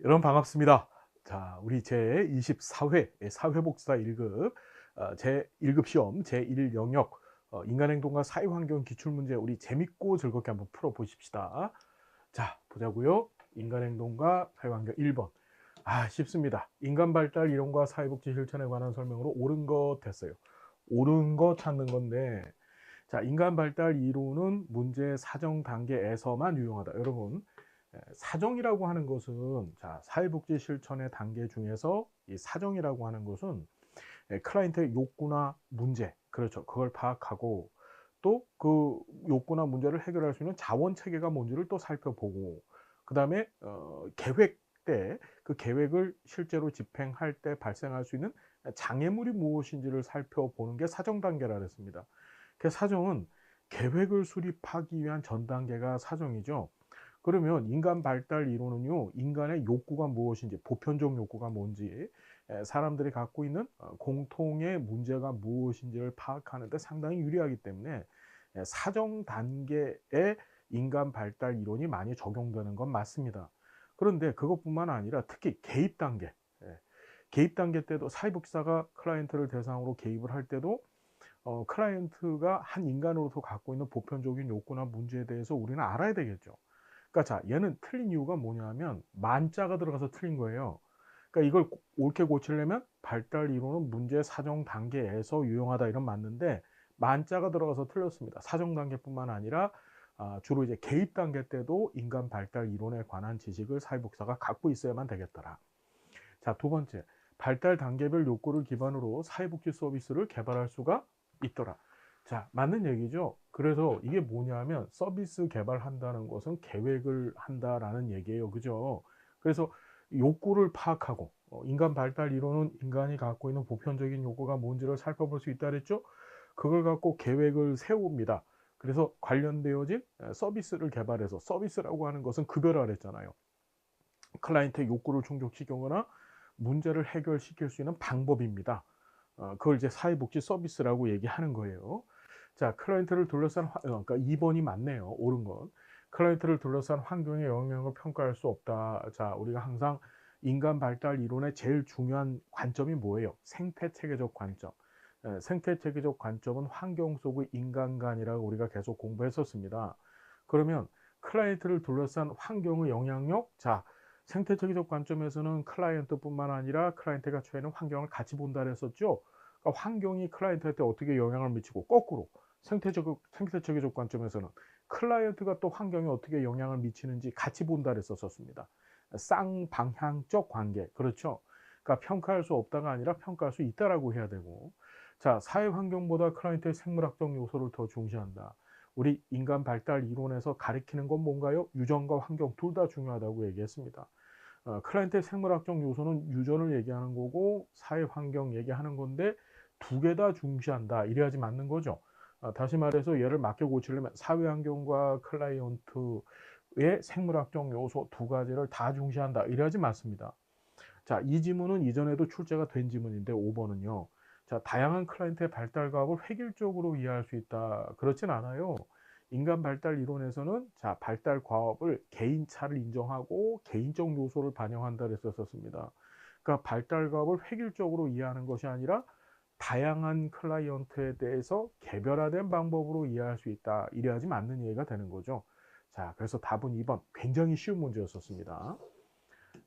여러분 반갑습니다. 자, 우리 제24회 사회복지사 1급 제1급 시험 제1 영역 인간행동과 사회환경 기출문제 우리 재밌고 즐겁게 한번 풀어보십시다. 자, 보자고요. 인간행동과 사회환경 1번. 쉽습니다. 인간발달 이론과 사회복지 실천에 관한 설명으로 옳은 것 됐어요. 옳은 거 찾는 건데, 자, 인간발달 이론은 문제 사정 단계에서만 유용하다. 여러분, 사정이라고 하는 것은, 자, 사회복지 실천의 단계 중에서 이 사정이라고 하는 것은 클라이언트의 욕구나 문제, 그렇죠, 그걸 파악하고 또 그 욕구나 문제를 해결할 수 있는 자원 체계가 뭔지를 또 살펴보고, 그 다음에 계획 때 그 계획을 실제로 집행할 때 발생할 수 있는 장애물이 무엇인지를 살펴보는 게 사정 단계라 그랬습니다. 그 사정은 계획을 수립하기 위한 전 단계가 사정이죠. 그러면 인간 발달 이론은요, 인간의 욕구가 무엇인지, 보편적 욕구가 뭔지, 사람들이 갖고 있는 공통의 문제가 무엇인지를 파악하는 데 상당히 유리하기 때문에 사정 단계에 인간 발달 이론이 많이 적용되는 건 맞습니다. 그런데 그것뿐만 아니라 특히 개입 단계, 개입 단계 때도 사회복지사가 클라이언트를 대상으로 개입을 할 때도 클라이언트가 한 인간으로서 갖고 있는 보편적인 욕구나 문제에 대해서 우리는 알아야 되겠죠. 그러니까 자, 얘는 틀린 이유가 뭐냐면 만자가 들어가서 틀린 거예요. 그러니까 이걸 옳게 고치려면 발달 이론은 문제 사정 단계에서 유용하다 이런 맞는데, 만자가 들어가서 틀렸습니다. 사정 단계뿐만 아니라 주로 이제 개입 단계 때도 인간 발달 이론에 관한 지식을 사회복사가 갖고 있어야만 되겠더라. 자, 두 번째, 발달 단계별 욕구를 기반으로 사회복지 서비스를 개발할 수가 있더라. 자, 맞는 얘기죠. 그래서 이게 뭐냐면 서비스 개발한다는 것은 계획을 한다라는 얘기예요. 그죠? 그래서 욕구를 파악하고, 인간 발달 이론은 인간이 갖고 있는 보편적인 욕구가 뭔지를 살펴볼 수 있다 그랬죠? 그걸 갖고 계획을 세웁니다. 그래서 관련되어진 서비스를 개발해서, 서비스라고 하는 것은 급여라 그랬잖아요. 클라이언트의 욕구를 충족시키거나 문제를 해결시킬 수 있는 방법입니다. 그걸 이제 사회복지 서비스라고 얘기하는 거예요. 자, 클라이언트를 둘러싼 그러니까 2번이 맞네요. 옳은 건. 클라이언트를 둘러싼 환경의 영향을 평가할 수 없다. 자, 우리가 항상 인간 발달 이론의 제일 중요한 관점이 뭐예요? 생태 체계적 관점. 생태 체계적 관점은 환경 속의 인간관이라고 우리가 계속 공부했었습니다. 그러면 클라이언트를 둘러싼 환경의 영향력, 자, 생태체계적 관점에서는 클라이언트뿐만 아니라 클라이언트가 처해있는 환경을 같이 본다 그랬었죠. 그러니까 환경이 클라이언트한테 어떻게 영향을 미치고, 거꾸로 생태체계적 관점에서는 클라이언트가 또 환경에 어떻게 영향을 미치는지 같이 본다 그랬었습니다. 쌍방향적 관계, 그렇죠. 그러니까 평가할 수 없다가 아니라 평가할 수 있다라고 해야 되고, 자, 사회 환경보다 클라이언트의 생물학적 요소를 더 중시한다. 우리 인간 발달 이론에서 가리키는 건 뭔가요? 유전과 환경 둘 다 중요하다고 얘기했습니다. 클라이언트의 생물학적 요소는 유전을 얘기하는 거고 사회 환경 얘기하는 건데, 두 개 다 중시한다 이래야지 맞는 거죠. 다시 말해서 얘를 맞게 고치려면 사회 환경과 클라이언트의 생물학적 요소 두 가지를 다 중시한다 이래야지 맞습니다. 자, 이 지문은 이전에도 출제가 된 지문인데 5번은요. 자, 다양한 클라이언트의 발달 과업을 획일적으로 이해할 수 있다. 그렇진 않아요. 인간 발달 이론에서는 자, 발달 과업을 개인차를 인정하고 개인적 요소를 반영한다 그랬었습니다. 그러니까 발달 과업을 획일적으로 이해하는 것이 아니라 다양한 클라이언트에 대해서 개별화된 방법으로 이해할 수 있다. 이래야지 맞는 이해가 되는 거죠. 자, 그래서 답은 2번. 굉장히 쉬운 문제였었습니다.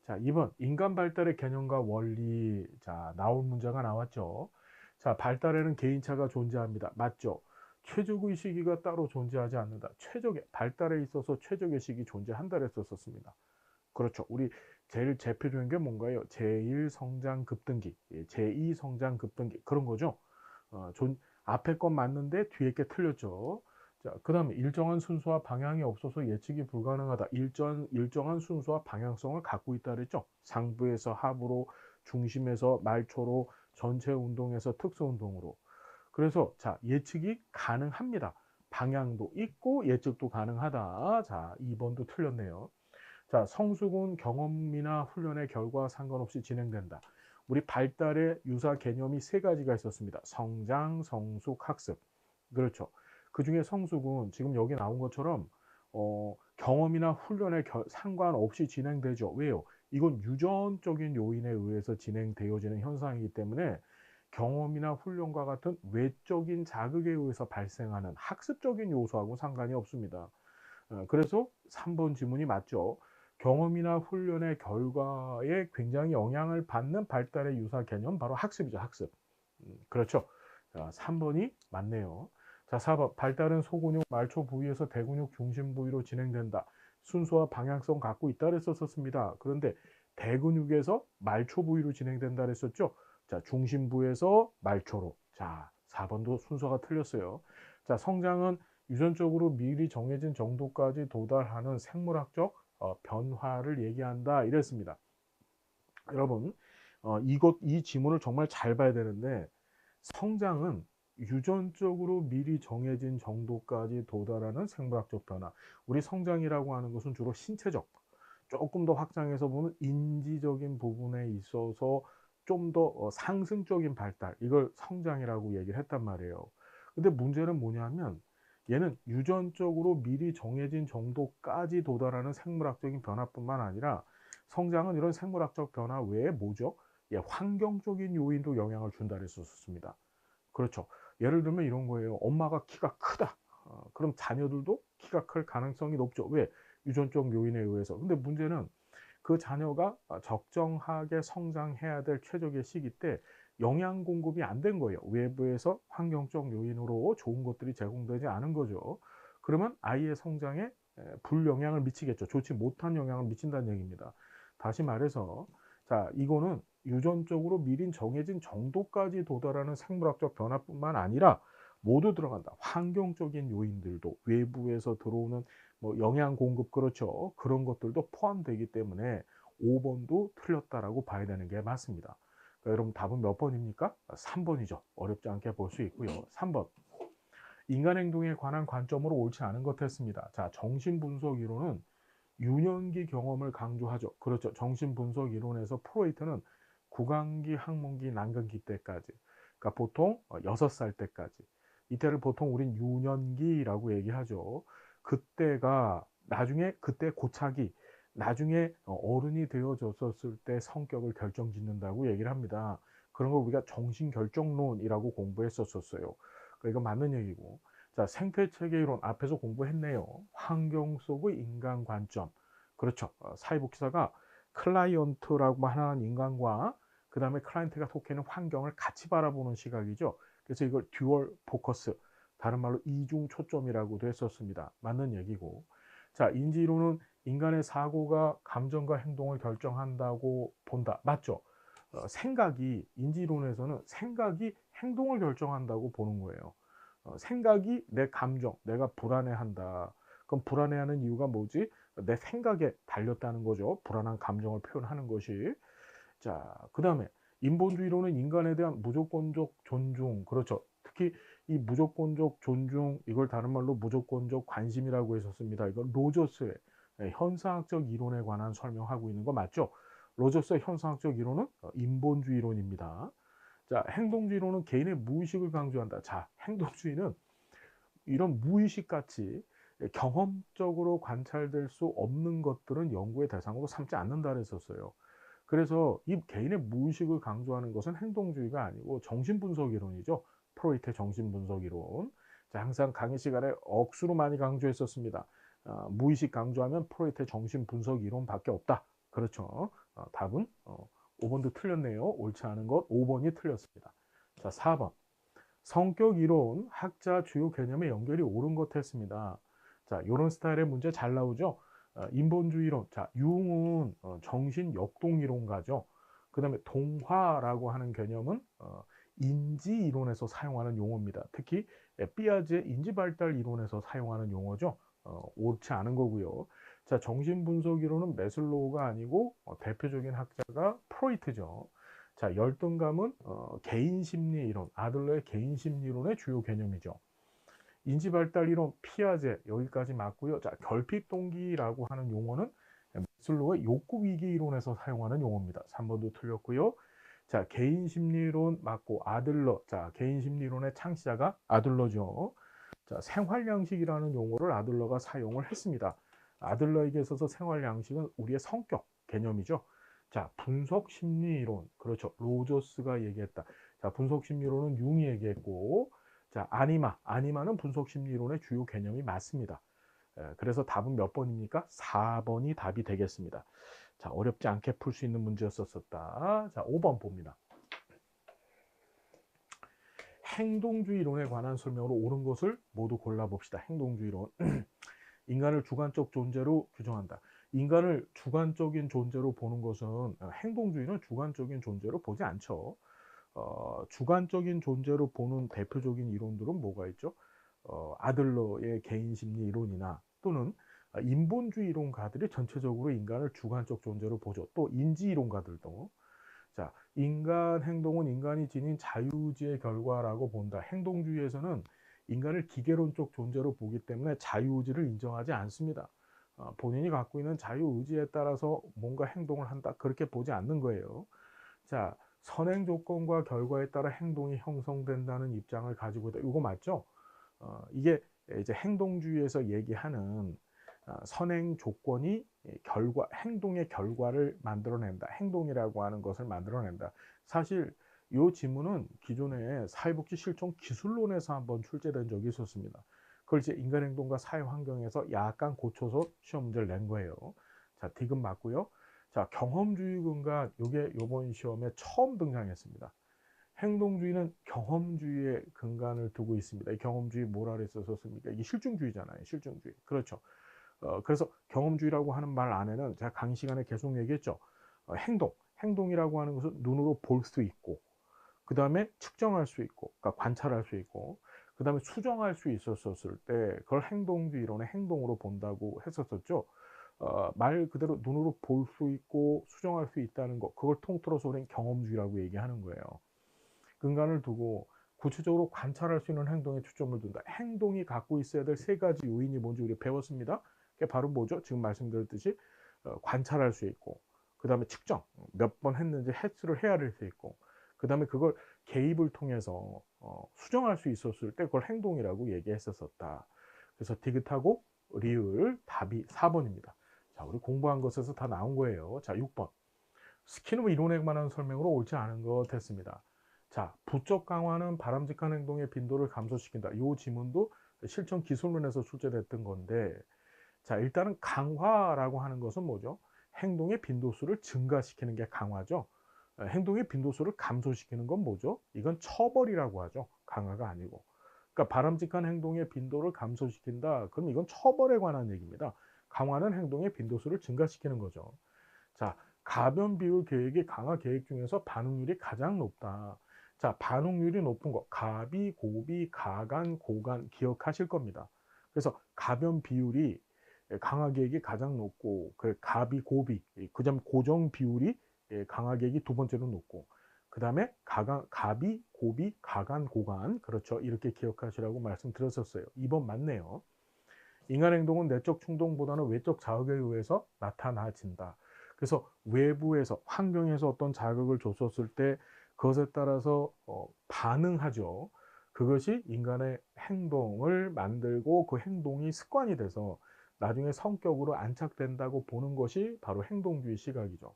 자, 2번 인간 발달의 개념과 원리. 자, 나올 문제가 나왔죠. 자, 발달에는 개인차가 존재합니다. 맞죠? 최적의 시기가 따로 존재하지 않는다. 최적의 발달에 있어서 최적의 시기 존재한다 했었습니다. 그렇죠. 우리 제일 대표적인 게 뭔가요? 제1 성장 급등기, 제2 성장 급등기 그런 거죠. 앞에 건 맞는데 뒤에 게 틀렸죠. 자, 그 다음에 일정한 순서와 방향이 없어서 예측이 불가능하다. 일정한 순서와 방향성을 갖고 있다 그랬죠. 상부에서 하부로, 중심에서 말초로, 전체 운동에서 특수 운동으로. 그래서 자, 예측이 가능합니다. 방향도 있고 예측도 가능하다. 자, 2번도 틀렸네요. 자, 성숙은 경험이나 훈련의 결과와 상관없이 진행된다. 우리 발달의 유사 개념이 세 가지가 있었습니다. 성장, 성숙, 학습. 그렇죠. 그 중에 성숙은 지금 여기 나온 것처럼 경험이나 훈련에 상관없이 진행되죠. 왜요? 이건 유전적인 요인에 의해서 진행되어지는 현상이기 때문에 경험이나 훈련과 같은 외적인 자극에 의해서 발생하는 학습적인 요소하고 상관이 없습니다. 그래서 3번 지문이 맞죠. 경험이나 훈련의 결과에 굉장히 영향을 받는 발달의 유사 개념 바로 학습이죠, 학습. 그렇죠. 자, 3 번이 맞네요. 자, 4 번. 발달은 소근육 말초 부위에서 대근육 중심 부위로 진행된다. 순서와 방향성 갖고 있다 그랬었습니다. 그런데 대근육에서 말초 부위로 진행된다 그랬었죠. 자, 중심부에서 말초로. 자, 4 번도 순서가 틀렸어요. 자, 성장은 유전적으로 미리 정해진 정도까지 도달하는 생물학적 변화를 얘기한다 이랬습니다. 여러분, 이 지문을 정말 잘 봐야 되는데 성장은 유전적으로 미리 정해진 정도까지 도달하는 생물학적 변화. 우리 성장이라고 하는 것은 주로 신체적, 조금 더 확장해서 보면 인지적인 부분에 있어서 좀 더 상승적인 발달, 이걸 성장이라고 얘기를 했단 말이에요. 근데 문제는 뭐냐면 얘는 유전적으로 미리 정해진 정도까지 도달하는 생물학적인 변화뿐만 아니라 성장은 이런 생물학적 변화 외에 뭐죠? 예, 환경적인 요인도 영향을 준다 그랬었습니다. 그렇죠. 예를 들면 이런 거예요. 엄마가 키가 크다. 그럼 자녀들도 키가 클 가능성이 높죠. 왜? 유전적 요인에 의해서. 근데 문제는 그 자녀가 적정하게 성장해야 될 최적의 시기 때 영양 공급이 안 된 거예요. 외부에서 환경적 요인으로 좋은 것들이 제공되지 않은 거죠. 그러면 아이의 성장에 불영향을 미치겠죠. 좋지 못한 영향을 미친다는 얘기입니다. 다시 말해서 자, 이거는 유전적으로 미리 정해진 정도까지 도달하는 생물학적 변화뿐만 아니라 모두 들어간다. 환경적인 요인들도 외부에서 들어오는 뭐 영양 공급, 그렇죠. 그런 것들도 포함되기 때문에 5번도 틀렸다라고 봐야 되는 게 맞습니다. 그러니까 여러분 답은 몇 번입니까? 3번이죠. 어렵지 않게 볼 수 있고요. 3번. 인간 행동에 관한 관점으로 옳지 않은 것 했습니다. 자, 정신분석 이론은 유년기 경험을 강조하죠. 그렇죠. 정신분석 이론에서 프로이트는 구강기, 학문기, 난강기 때까지, 그러니까 보통 6살 때까지, 이때를 보통 우린 유년기라고 얘기하죠. 그때가 나중에 그때 고착이 나중에 어른이 되어졌을 때 성격을 결정짓는다고 얘기를 합니다. 그런 걸 우리가 정신결정론이라고 공부했었어요. 그러니까 이거 맞는 얘기고. 자, 생태체계 이론 앞에서 공부했네요. 환경 속의 인간 관점. 그렇죠. 사회복지사가 클라이언트라고 하는 인간과 그 다음에 클라이언트가 속해 있는 환경을 같이 바라보는 시각이죠. 그래서 이걸 듀얼 포커스, 다른 말로 이중 초점이라고도 했었습니다. 맞는 얘기고. 자, 인지이론은 인간의 사고가 감정과 행동을 결정한다고 본다. 맞죠? 생각이, 인지이론에서는 생각이 행동을 결정한다고 보는 거예요. 생각이 내 감정, 내가 불안해한다. 그럼 불안해하는 이유가 뭐지? 내 생각에 달렸다는 거죠. 불안한 감정을 표현하는 것이. 자, 그 다음에 인본주의로는 인간에 대한 무조건적 존중, 그렇죠. 특히 이 무조건적 존중, 이걸 다른 말로 무조건적 관심이라고 했었습니다. 이건 로저스의 현상학적 이론에 관한 설명하고 있는 거 맞죠? 로저스의 현상학적 이론은 인본주의론입니다. 자, 행동주의론은 개인의 무의식을 강조한다. 자, 행동주의는 이런 무의식 같이 경험적으로 관찰될 수 없는 것들은 연구의 대상으로 삼지 않는다 그랬었어요. 그래서 이 개인의 무의식을 강조하는 것은 행동주의가 아니고 정신분석 이론이죠. 프로이트의 정신분석 이론. 자, 항상 강의 시간에 억수로 많이 강조했었습니다. 무의식 강조하면 프로이트의 정신분석 이론밖에 없다. 그렇죠. 답은 5번도 틀렸네요. 옳지 않은 것 5번이 틀렸습니다. 자, 4번. 성격 이론, 학자 주요 개념의 연결이 옳은 것 했습니다. 자, 이런 스타일의 문제 잘 나오죠. 인본주의론. 자, 융은 정신 역동 이론가죠. 그 다음에 동화라고 하는 개념은 인지 이론에서 사용하는 용어입니다. 특히 삐아즈의 인지 발달 이론에서 사용하는 용어죠. 옳지 않은 거고요. 자, 정신분석 이론은 메슬로우가 아니고 대표적인 학자가 프로이트죠. 자, 열등감은 개인심리 이론, 아들러의 개인심리 이론의 주요 개념이죠. 인지발달 이론, 피아제, 여기까지 맞고요. 자, 결핍동기라고 하는 용어는 메슬로우의 욕구위기 이론에서 사용하는 용어입니다. 3번도 틀렸고요. 자, 개인심리론 맞고 아들러. 자, 개인심리론의 창시자가 아들러죠. 자, 생활양식이라는 용어를 아들러가 사용을 했습니다. 아들러에게 있어서 생활양식은 우리의 성격 개념이죠. 자, 분석심리이론. 그렇죠. 로저스가 얘기했다. 자, 분석심리이론은 융이 얘기했고, 자, 아니마는 분석심리이론의 주요 개념이 맞습니다. 그래서 답은 몇 번입니까? 4번이 답이 되겠습니다. 자, 어렵지 않게 풀 수 있는 문제였었다. 자, 5번 봅니다. 행동주의론에 관한 설명으로 옳은 것을 모두 골라봅시다. 행동주의론. 인간을 주관적 존재로 규정한다. 인간을 주관적인 존재로 보는 것은 행동주의는 주관적인 존재로 보지 않죠. 주관적인 존재로 보는 대표적인 이론들은 뭐가 있죠? 아들러의 개인심리 이론이나 또는 인본주의 이론가들이 전체적으로 인간을 주관적 존재로 보죠. 또 인지 이론가들도. 자, 인간 행동은 인간이 지닌 자유의지의 결과라고 본다. 행동주의에서는 인간을 기계론적 존재로 보기 때문에 자유의지를 인정하지 않습니다. 본인이 갖고 있는 자유의지에 따라서 뭔가 행동을 한다. 그렇게 보지 않는 거예요. 자, 선행 조건과 결과에 따라 행동이 형성된다는 입장을 가지고 있다. 이거 맞죠? 이게 이제 행동주의에서 얘기하는 선행 조건이 행동의 결과를 만들어낸다. 행동이라고 하는 것을 만들어낸다. 사실 이 지문은 기존에 사회복지 실천 기술론에서 한번 출제된 적이 있었습니다. 그걸 이제 인간행동과 사회환경에서 약간 고쳐서 시험 문제를 낸 거예요. 자, 디귿 맞고요. 자, 경험주의 근간, 이게 이번 시험에 처음 등장했습니다. 행동주의는 경험주의의 근간을 두고 있습니다. 이 경험주의 뭐라 그랬었습니까? 이게 실증주의잖아요. 실증주의. 그렇죠. 그래서 경험주의라고 하는 말 안에는 제가 강의 시간에 계속 얘기했죠. 행동이라고 하는 것은 눈으로 볼 수 있고, 그 다음에 측정할 수 있고, 그러니까 관찰할 수 있고, 그 다음에 수정할 수 있었을 때 그걸 행동주의 이론의 행동으로 본다고 했었었죠. 말 그대로 눈으로 볼 수 있고 수정할 수 있다는 것, 그걸 통틀어서 우리는 경험주의라고 얘기하는 거예요. 근간을 두고 구체적으로 관찰할 수 있는 행동에 초점을 둔다. 행동이 갖고 있어야 될 세 가지 요인이 뭔지 우리 배웠습니다. 그게 바로 뭐죠? 지금 말씀드렸듯이 관찰할 수 있고, 그 다음에 측정, 몇 번 했는지 횟수를 헤아릴 수 있고, 그 다음에 그걸 개입을 통해서 수정할 수 있었을 때 그걸 행동이라고 얘기했었다. 그래서 디귿하고 리을 답이 4번입니다. 자, 우리 공부한 것에서 다 나온 거예요. 자, 6번. 스키노 이론에 관한 설명으로 옳지 않은 것 됐습니다. 자, 부적 강화는 바람직한 행동의 빈도를 감소시킨다. 이 지문도 실천 기술론에서 출제됐던 건데, 자, 일단은 강화라고 하는 것은 뭐죠? 행동의 빈도수를 증가시키는 게 강화죠. 행동의 빈도수를 감소시키는 건 뭐죠? 이건 처벌이라고 하죠. 강화가 아니고. 그러니까 바람직한 행동의 빈도를 감소시킨다. 그럼 이건 처벌에 관한 얘기입니다. 강화는 행동의 빈도수를 증가시키는 거죠. 자, 가변 비율 계획이 강화 계획 중에서 반응률이 가장 높다. 자, 반응률이 높은 거, 가비, 고비, 가간, 고간 기억하실 겁니다. 그래서 가변 비율이 강화 계획이 가장 높고, 그 가비, 고비, 그 점 고정 비율이 강화 계획이 두 번째로 높고, 그 다음에 가비, 고비, 가간, 고간, 그렇죠. 이렇게 기억하시라고 말씀드렸었어요. 2번 맞네요. 인간 행동은 내적 충동보다는 외적 자극에 의해서 나타나진다. 그래서 외부에서 환경에서 어떤 자극을 줬었을 때 그것에 따라서 반응하죠. 그것이 인간의 행동을 만들고 그 행동이 습관이 돼서 나중에 성격으로 안착된다고 보는 것이 바로 행동주의 시각이죠.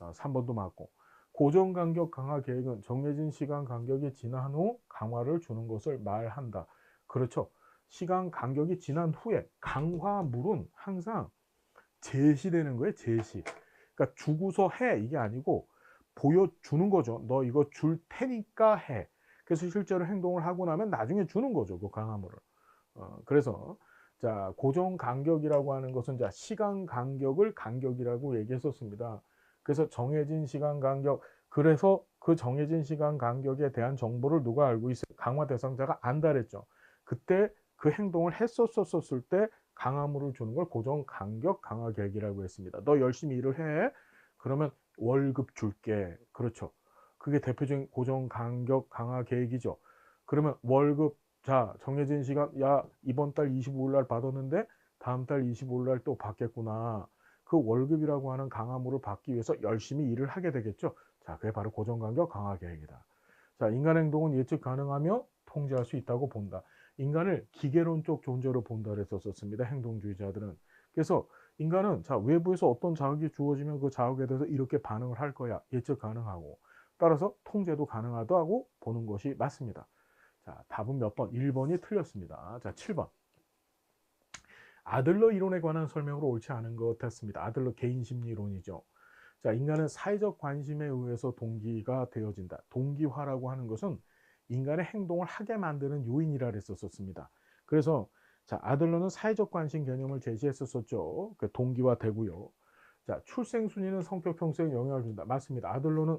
3번도 맞고. 고정 간격 강화 계획은 정해진 시간 간격이 지난 후 강화를 주는 것을 말한다. 그렇죠. 시간 간격이 지난 후에 강화물은 항상 제시되는 거예요. 제시. 그러니까 주고서 해 이게 아니고 보여주는 거죠. 너 이거 줄 테니까 해. 그래서 실제로 행동을 하고 나면 나중에 주는 거죠. 그 강화물을. 그래서 자, 고정 간격이라고 하는 것은 자, 시간 간격을 간격이라고 얘기했었습니다. 그래서 정해진 시간 간격, 그래서 그 정해진 시간 간격에 대한 정보를 누가 알고 있어요? 강화 대상자가 안다 그랬죠. 그때 그 행동을 했었을 때 강화물을 주는 걸 고정 간격 강화 계획이라고 했습니다. 너 열심히 일을 해. 그러면 월급 줄게. 그렇죠. 그게 대표적인 고정 간격 강화 계획이죠. 그러면 월급 자, 정해진 시간, 야, 이번 달 25일 날 받았는데 다음 달 25일 날 또 받겠구나. 그 월급이라고 하는 강화물을 받기 위해서 열심히 일을 하게 되겠죠. 자, 그게 바로 고정간격 강화 계획이다. 자, 인간 행동은 예측 가능하며 통제할 수 있다고 본다. 인간을 기계론적 존재로 본다 그랬었습니다. 행동주의자들은. 그래서 인간은 자 외부에서 어떤 자극이 주어지면 그 자극에 대해서 이렇게 반응을 할 거야. 예측 가능하고 따라서 통제도 가능하다고 보는 것이 맞습니다. 자, 답은 몇 번? 1번이 틀렸습니다. 자, 7번. 아들러 이론에 관한 설명으로 옳지 않은 것 같습니다. 아들러 개인심리론이죠. 자, 인간은 사회적 관심에 의해서 동기가 되어진다. 동기화라고 하는 것은 인간의 행동을 하게 만드는 요인이라 그랬었습니다. 그래서 자, 아들러는 사회적 관심 개념을 제시했었죠. 그 동기화 되고요. 자, 출생 순위는 성격 형성에 영향을 준다. 맞습니다. 아들러는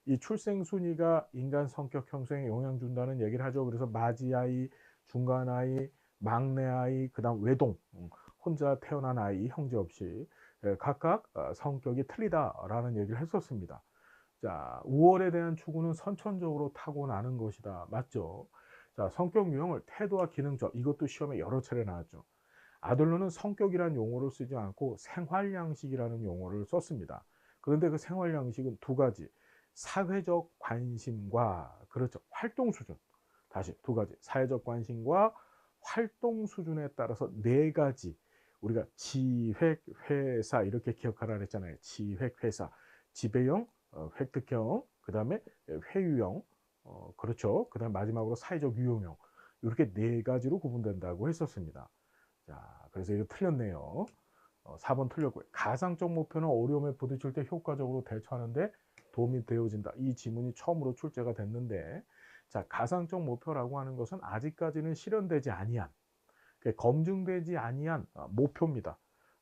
이 출생 순위가 인간 성격 형성에 영향 준다는 얘기를 하죠. 그래서 맞이 아이, 중간 아이, 막내 아이, 그다음 외동, 혼자 태어난 아이, 형제 없이 각각 성격이 틀리다라는 얘기를 했었습니다. 자, 우월에 대한 추구는 선천적으로 타고나는 것이다. 맞죠? 자, 성격 유형을 태도와 기능적, 이것도 시험에 여러 차례 나왔죠. 아들러는 성격이라는 용어를 쓰지 않고 생활양식이라는 용어를 썼습니다. 그런데 그 생활양식은 두 가지. 사회적 관심과, 그렇죠, 활동 수준. 다시 두 가지. 사회적 관심과 활동 수준에 따라서 네 가지. 우리가 지획, 회사 이렇게 기억하라 그랬잖아요. 지획, 회사. 지배형, 획득형, 그 다음에 회유형, 그렇죠. 그 다음 마지막으로 사회적 유용형. 이렇게 네 가지로 구분된다고 했었습니다. 자, 그래서 이거 틀렸네요. 4번 틀렸고요. 가상적 목표는 어려움에 부딪힐 때 효과적으로 대처하는데 도움이 되어진다. 이 지문이 처음으로 출제가 됐는데, 자, 가상적 목표라고 하는 것은 아직까지는 실현되지 아니한, 검증되지 아니한 목표입니다.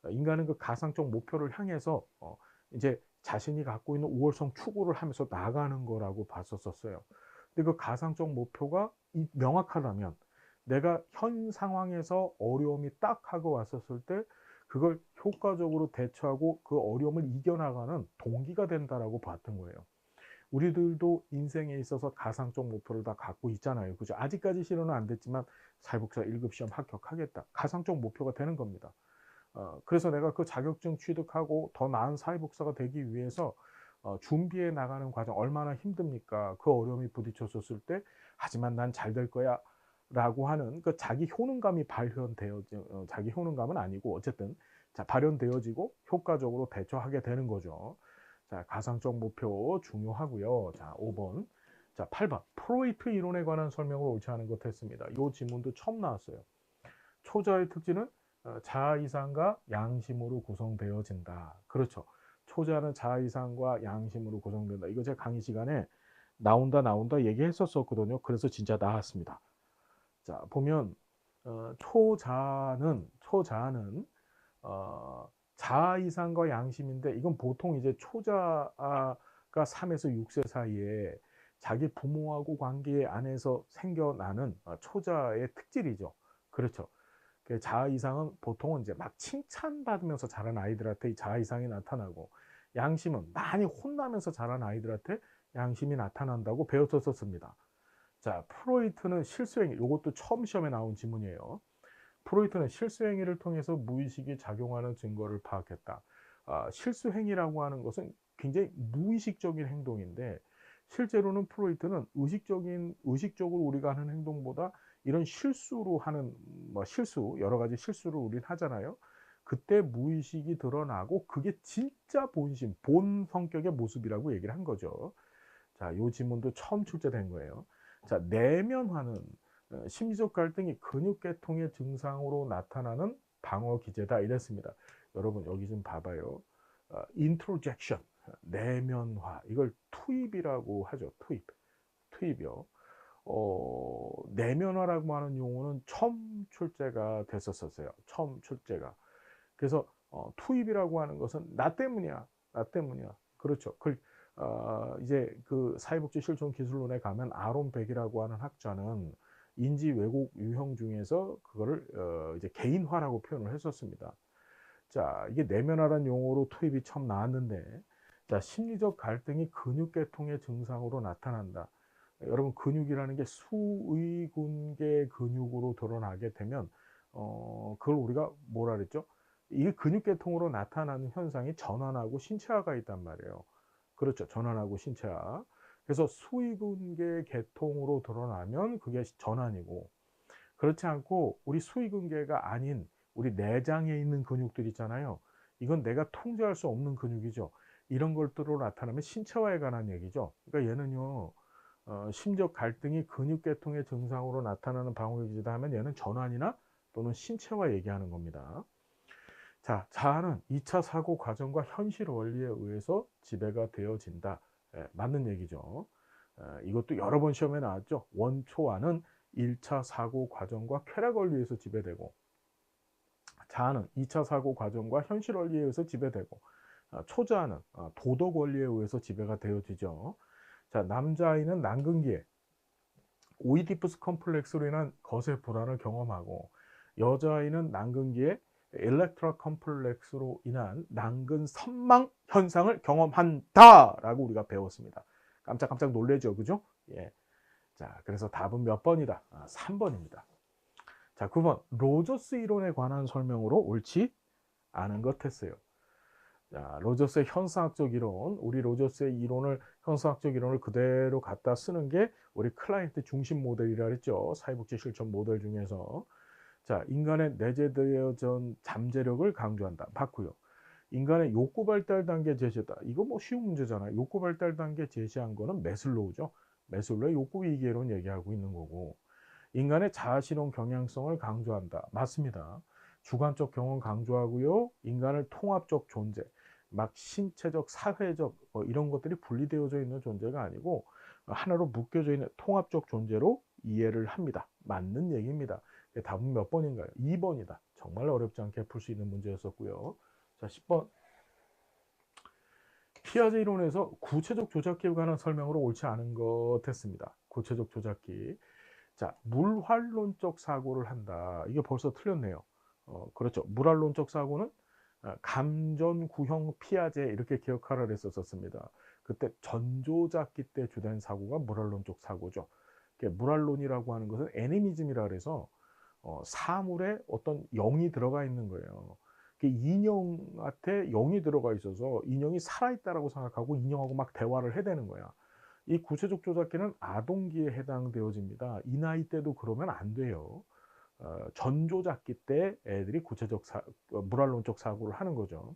인간은 그 가상적 목표를 향해서 이제 자신이 갖고 있는 우월성 추구를 하면서 나가는 거라고 봤었어요. 근데 그 가상적 목표가 명확하다면 내가 현 상황에서 어려움이 딱 하고 왔었을 때 그걸 효과적으로 대처하고 그 어려움을 이겨나가는 동기가 된다라고 봤던 거예요. 우리들도 인생에 있어서 가상적 목표를 다 갖고 있잖아요. 그죠? 아직까지 실현은 안 됐지만 사회복지사 1급 시험 합격하겠다. 가상적 목표가 되는 겁니다. 그래서 내가 그 자격증 취득하고 더 나은 사회복사가 되기 위해서 준비해 나가는 과정 얼마나 힘듭니까? 그 어려움이 부딪혔었을 때 하지만 난 잘 될 거야 라고 하는 그 자기 효능감이 발현되어 자기 효능감은 아니고 어쨌든 자, 발현되어지고 효과적으로 대처하게 되는 거죠. 자, 가상적 목표 중요하고요. 자, 5번. 자, 8번. 프로이트 이론에 관한 설명을 옳지 않은 것 했습니다. 이 질문도 처음 나왔어요. 초자의 특징은 자아이상과 양심으로 구성되어진다. 그렇죠. 초자는 자아이상과 양심으로 구성된다. 이거 제가 강의 시간에 나온다 얘기했었거든요. 그래서 진짜 나왔습니다. 자, 보면 초자는 자아이상과 양심인데 이건 보통 이제 초자가 3에서 6세 사이에 자기 부모하고 관계 안에서 생겨나는 초자의 특질이죠. 그렇죠. 자아이상은 보통은 이제 막 칭찬받으면서 자란 아이들한테 자아이상이 나타나고 양심은 많이 혼나면서 자란 아이들한테 양심이 나타난다고 배웠었습니다. 자, 프로이트는 실수행위, 이것도 처음 시험에 나온 지문이에요. 프로이트는 실수행위를 통해서 무의식이 작용하는 증거를 파악했다. 실수행위라고 하는 것은 굉장히 무의식적인 행동인데 실제로는 프로이트는 의식적으로 우리가 하는 행동보다 이런 실수로 하는 실수, 여러 가지 실수를 우리는 하잖아요. 그때 무의식이 드러나고 그게 진짜 본심, 본 성격의 모습이라고 얘기를 한 거죠. 자, 이 지문도 처음 출제된 거예요. 자, 내면화는 심리적 갈등이 근육계통의 증상으로 나타나는 방어 기제다 이랬습니다. 여러분 여기 좀 봐봐요. 인트로젝션, 내면화, 이걸 투입이라고 하죠. 투입이요. 내면화라고 하는 용어는 처음 출제가 됐었어요. 처음 출제가. 그래서 투입이라고 하는 것은 나 때문이야. 나 때문이야. 그렇죠. 이제 그 사회복지실존기술론에 가면 아론 백이라고 하는 학자는 인지 왜곡 유형 중에서 그거를 이제 개인화라고 표현을 했었습니다. 자, 이게 내면화라는 용어로 투입이 처음 나왔는데, 자, 심리적 갈등이 근육계통의 증상으로 나타난다. 여러분, 근육이라는 게 수의군계 근육으로 드러나게 되면, 그걸 우리가 뭐라 그랬죠? 이게 근육계통으로 나타나는 현상이 전환하고 신체화가 있단 말이에요. 그렇죠. 전환하고 신체화. 그래서 수의군계 계통으로 드러나면 그게 전환이고, 그렇지 않고 우리 수의근개가 아닌 우리 내장에 있는 근육들 있잖아요. 이건 내가 통제할 수 없는 근육이죠. 이런 것들로 나타나면 신체화에 관한 얘기죠. 그러니까 얘는요. 심적 갈등이 근육계통의 증상으로 나타나는 방어기제다 하면 얘는 전환이나 또는 신체화 얘기하는 겁니다. 자, 자아는 2차 사고 과정과 현실 원리에 의해서 지배가 되어진다. 예, 맞는 얘기죠. 이것도 여러 번 시험에 나왔죠. 원초아는 1차 사고 과정과 쾌락 원리에 의해서 지배되고, 자아는 2차 사고 과정과 현실 원리에 의해서 지배되고, 초자아는 도덕 원리에 의해서 지배가 되어지죠. 자, 남자아이는 난근기에 오이디푸스 컴플렉스로 인한 거세 불안을 경험하고, 여자아이는 난근기에 엘렉트라 컴플렉스로 인한 난근 선망 현상을 경험한다라고 우리가 배웠습니다. 깜짝깜짝 놀래죠, 그죠? 예. 자, 그래서 답은 몇 번이다? 3번입니다. 자, 9번 로저스 이론에 관한 설명으로 옳지 않은 것 했어요. 자, 로저스의 현상학적 이론, 우리 로저스의 이론을 현상학적 이론을 그대로 갖다 쓰는 게 우리 클라이언트 중심 모델이라 그랬죠. 사회복지 실천 모델 중에서. 자, 인간의 내재되어진 잠재력을 강조한다. 맞고요. 인간의 욕구 발달 단계 제시다. 이거 뭐 쉬운 문제잖아요. 욕구 발달 단계 제시한 거는 매슬로우죠. 매슬로우의 욕구 위기론 얘기하고 있는 거고. 인간의 자아실현 경향성을 강조한다. 맞습니다. 주관적 경험 강조하고요. 인간을 통합적 존재, 막 신체적, 사회적 이런 것들이 분리되어져 있는 존재가 아니고 하나로 묶여져 있는 통합적 존재로 이해를 합니다. 맞는 얘기입니다. 답은 몇 번인가요? 2번이다. 정말 어렵지 않게 풀 수 있는 문제였었고요. 자, 10번. 피아제 이론에서 구체적 조작기에 관한 설명으로 옳지 않은 것 했습니다. 구체적 조작기. 자, 물활론적 사고를 한다. 이게 벌써 틀렸네요. 그렇죠. 물활론적 사고는 감전, 구형, 피아제 이렇게 기억하라 했었습니다. 그때 전조작기 때 주된 사고가 물활론적 사고죠. 물활론이라고 하는 것은 애니미즘이라 그래서 사물에 어떤 영이 들어가 있는 거예요. 인형한테 영이 들어가 있어서 인형이 살아있다라고 생각하고 인형하고 막 대화를 해대는 거야. 이 구체적 조작기는 아동기에 해당되어집니다. 이 나이 때도 그러면 안 돼요. 전조작기 때 애들이 물활론적 사고를 하는 거죠.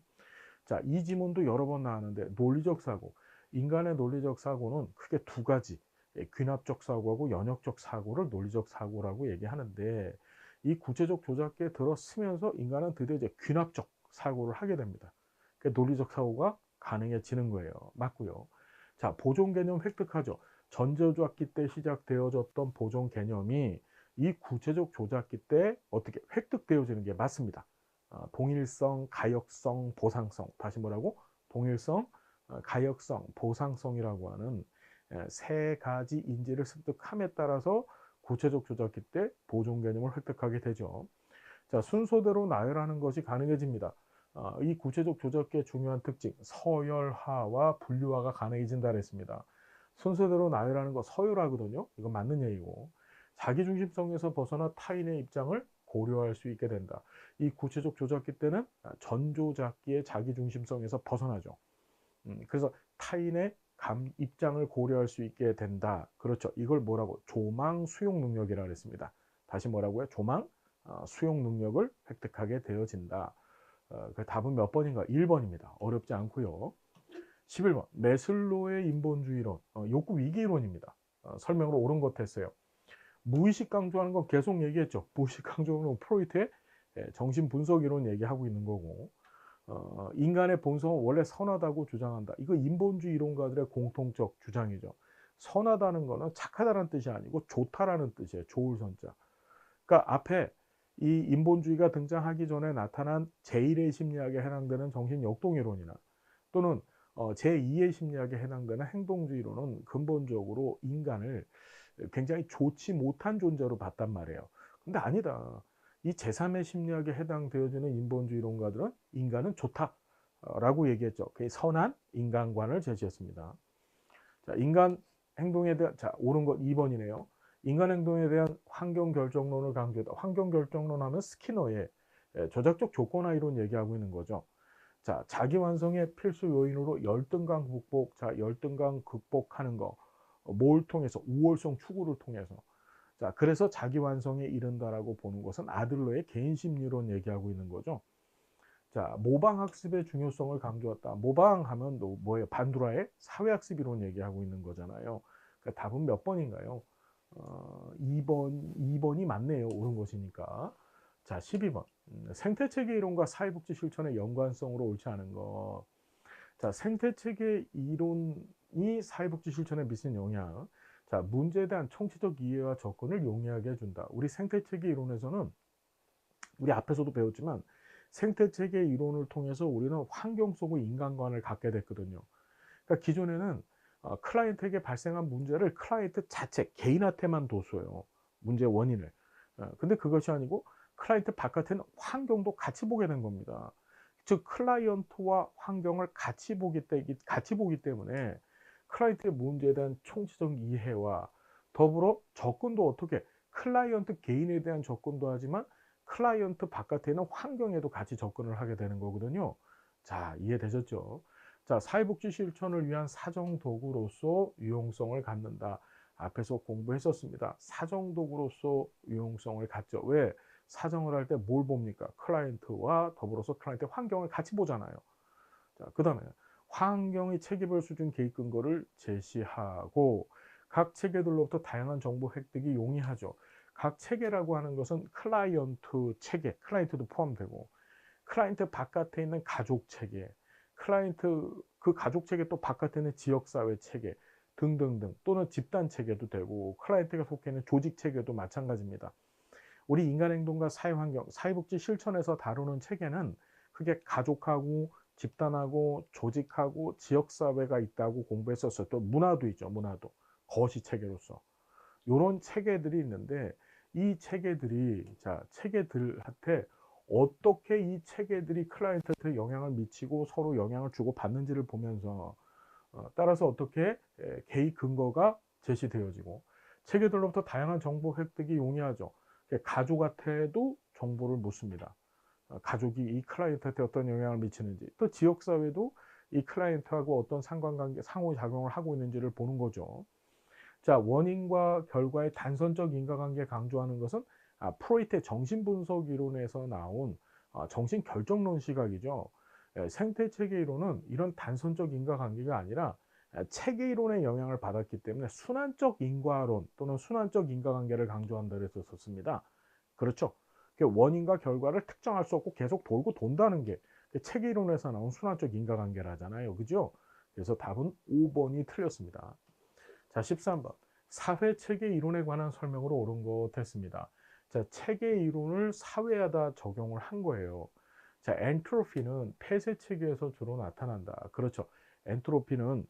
자, 이 지문도 여러 번 나왔는데 논리적 사고. 인간의 논리적 사고는 크게 두 가지. 귀납적 사고하고 연역적 사고를 논리적 사고라고 얘기하는데 이 구체적 조작기에 들어서면서 인간은 드디어 이제 귀납적 사고를 하게 됩니다. 그러니까 논리적 사고가 가능해지는 거예요. 맞고요. 자, 보존 개념 획득하죠. 전조작기 때 시작되어졌던 보존 개념이 이 구체적 조작기 때 어떻게 획득되어지는 게 맞습니다. 동일성, 가역성, 보상성. 다시 뭐라고? 동일성, 가역성, 보상성이라고 하는 세 가지 인지를 습득함에 따라서 구체적 조작기 때 보존 개념을 획득하게 되죠. 자, 순서대로 나열하는 것이 가능해집니다. 이 구체적 조작기의 중요한 특징, 서열화와 분류화가 가능해진다 그랬습니다. 순서대로 나열하는 거 서열화거든요. 이건 맞는 얘기고. 자기중심성에서 벗어나 타인의 입장을 고려할 수 있게 된다. 이 구체적 조작기 때는 전조작기의 자기중심성에서 벗어나죠. 그래서 타인의 입장을 고려할 수 있게 된다. 그렇죠. 이걸 뭐라고? 조망 수용 능력이라 그랬습니다. 다시 뭐라고요? 조망 수용 능력을 획득하게 되어진다. 그 답은 몇 번인가? 1번입니다. 어렵지 않고요. 11번. 메슬로의 인본주의론, 욕구 위기 이론입니다. 설명으로 옳은 것 했어요. 무의식 강조하는 건 계속 얘기했죠. 무의식 강조는 프로이트의 정신 분석 이론 얘기하고 있는 거고, 인간의 본성은 원래 선하다고 주장한다. 이거 인본주의 이론가들의 공통적 주장이죠. 선하다는 거는 착하다는 뜻이 아니고 좋다라는 뜻이에요. 좋을 선자. 그러니까 앞에 이 인본주의가 등장하기 전에 나타난 제1의 심리학에 해당되는 정신 역동이론이나 또는 제2의 심리학에 해당되는 행동주의론은 근본적으로 인간을 굉장히 좋지 못한 존재로 봤단 말이에요. 근데 아니다. 이 제3의 심리학에 해당되어지는 인본주의론가들은 인간은 좋다라고 얘기했죠. 그게 선한 인간관을 제시했습니다. 자, 인간 행동에 대한, 자, 옳은 것 2번이네요. 인간 행동에 대한 환경 결정론을 강조했다. 환경 결정론 하면 스키너의 조작적 조건화 이론 얘기하고 있는 거죠. 자, 자기 완성의 필수 요인으로 열등감 극복, 자, 열등감 극복하는 거, 뭘 통해서? 우월성 추구를 통해서. 자, 그래서 자기 완성에 이른다라고 보는 것은 아들러의 개인 심리론 얘기하고 있는 거죠. 자, 모방학습의 중요성을 강조했다. 모방하면 또 뭐예요? 반두라의 사회학습 이론 얘기하고 있는 거잖아요. 그러니까 답은 몇 번인가요? 2번이 맞네요. 옳은 것이니까. 자, 12번. 생태체계 이론과 사회복지 실천의 연관성으로 옳지 않은 거. 자, 생태체계 이론이 사회복지 실천에 미치는 영향. 자, 문제에 대한 총체적 이해와 접근을 용이하게 해준다. 우리 생태체계 이론에서는 우리 앞에서도 배웠지만 생태체계 이론을 통해서 우리는 환경 속의 인간관을 갖게 됐거든요. 그러니까 기존에는 클라이언트에게 발생한 문제를 클라이언트 자체, 개인한테만 뒀어요. 문제의 원인을. 근데 그것이 아니고 클라이언트 바깥에는 환경도 같이 보게 된 겁니다. 즉 클라이언트와 환경을 같이 보기 때문에 클라이언트의 문제에 대한 총체적 이해와 더불어 접근도 어떻게 클라이언트 개인에 대한 접근도 하지만 클라이언트 바깥에 있는 환경에도 같이 접근을 하게 되는 거거든요. 자, 이해되셨죠? 자, 사회복지 실천을 위한 사정 도구로서 유용성을 갖는다. 앞에서 공부했었습니다. 사정 도구로서 유용성을 갖죠. 왜? 사정을 할 때 뭘 봅니까? 클라이언트와 더불어서 클라이언트 환경을 같이 보잖아요. 자, 그 다음에 환경의 체계별 수준 계획 근거를 제시하고 각 체계들로부터 다양한 정보 획득이 용이하죠. 각 체계라고 하는 것은 클라이언트 체계, 클라이언트도 포함되고 클라이언트 바깥에 있는 가족 체계, 클라이언트 그 가족 체계 또 바깥에 있는 지역사회 체계 등등등 또는 집단 체계도 되고 클라이언트가 속해 있는 조직 체계도 마찬가지입니다. 우리 인간행동과 사회환경, 사회복지 실천에서 다루는 체계는 크게 가족하고 집단하고 조직하고 지역사회가 있다고 공부했었어요. 또 문화도 있죠. 문화도. 거시 체계로서. 이런 체계들이 있는데 이 체계들이 자 체계들한테 어떻게 이 체계들이 클라이언트한테 영향을 미치고 서로 영향을 주고 받는지를 보면서 따라서 어떻게 개입 근거가 제시되어지고 체계들로부터 다양한 정보 획득이 용이하죠. 가족한테도 정보를 묻습니다. 가족이 이 클라이언트한테 어떤 영향을 미치는지 또 지역사회도 이 클라이언트하고 어떤 상관관계 상호작용을 하고 있는지를 보는 거죠. 자, 원인과 결과의 단선적 인과관계 강조하는 것은 프로이트의 정신분석 이론에서 나온 정신결정론 시각이죠. 생태체계 이론은 이런 단선적 인과관계가 아니라 체계 이론의 영향을 받았기 때문에 순환적 인과론 또는 순환적 인과관계를 강조한다 그래서 썼습니다. 그렇죠. 원인과 결과를 특정할 수 없고 계속 돌고 돈다는 게 체계 이론에서 나온 순환적 인과관계라잖아요. 그죠? 그래서 답은 5번이 틀렸습니다. 자, 13번. 사회체계 이론에 관한 설명으로 옳은 것 했습니다. 자, 체계 이론을 사회에다 적용을 한 거예요. 자, 엔트로피는 폐쇄체계에서 주로 나타난다. 그렇죠. 엔트로피는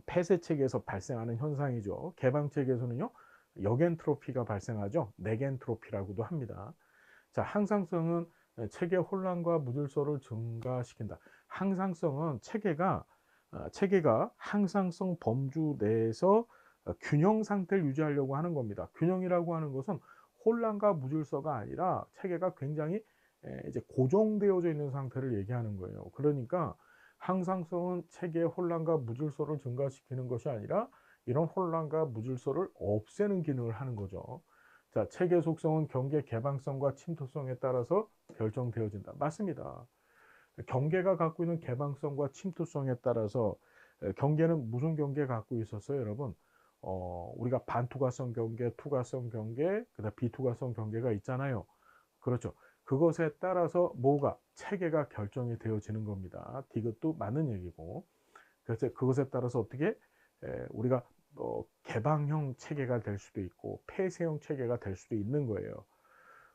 폐쇄체계에서 발생하는 현상이죠. 개방체계에서는요, 역엔트로피가 발생하죠. 넥엔트로피라고도 합니다. 자, 항상성은 체계 혼란과 무질서를 증가시킨다. 항상성은 체계가 항상성 범주 내에서 균형 상태를 유지하려고 하는 겁니다. 균형이라고 하는 것은 혼란과 무질서가 아니라 체계가 굉장히 이제 고정되어져 있는 상태를 얘기하는 거예요. 그러니까 항상성은 체계의 혼란과 무질서를 증가시키는 것이 아니라 이런 혼란과 무질서를 없애는 기능을 하는 거죠. 자, 체계 속성은 경계 개방성과 침투성에 따라서 결정되어진다. 맞습니다. 경계가 갖고 있는 개방성과 침투성에 따라서 경계는 무슨 경계 갖고 있었어요, 여러분? 우리가 반투과성 경계, 투과성 경계, 그다음 비투과성 경계가 있잖아요. 그렇죠. 그것에 따라서 뭐가 체계가 결정이 되어지는 겁니다. 이것도 맞는 얘기고. 그래서 그것에 따라서 어떻게 우리가 개방형 체계가 될 수도 있고 폐쇄형 체계가 될 수도 있는 거예요.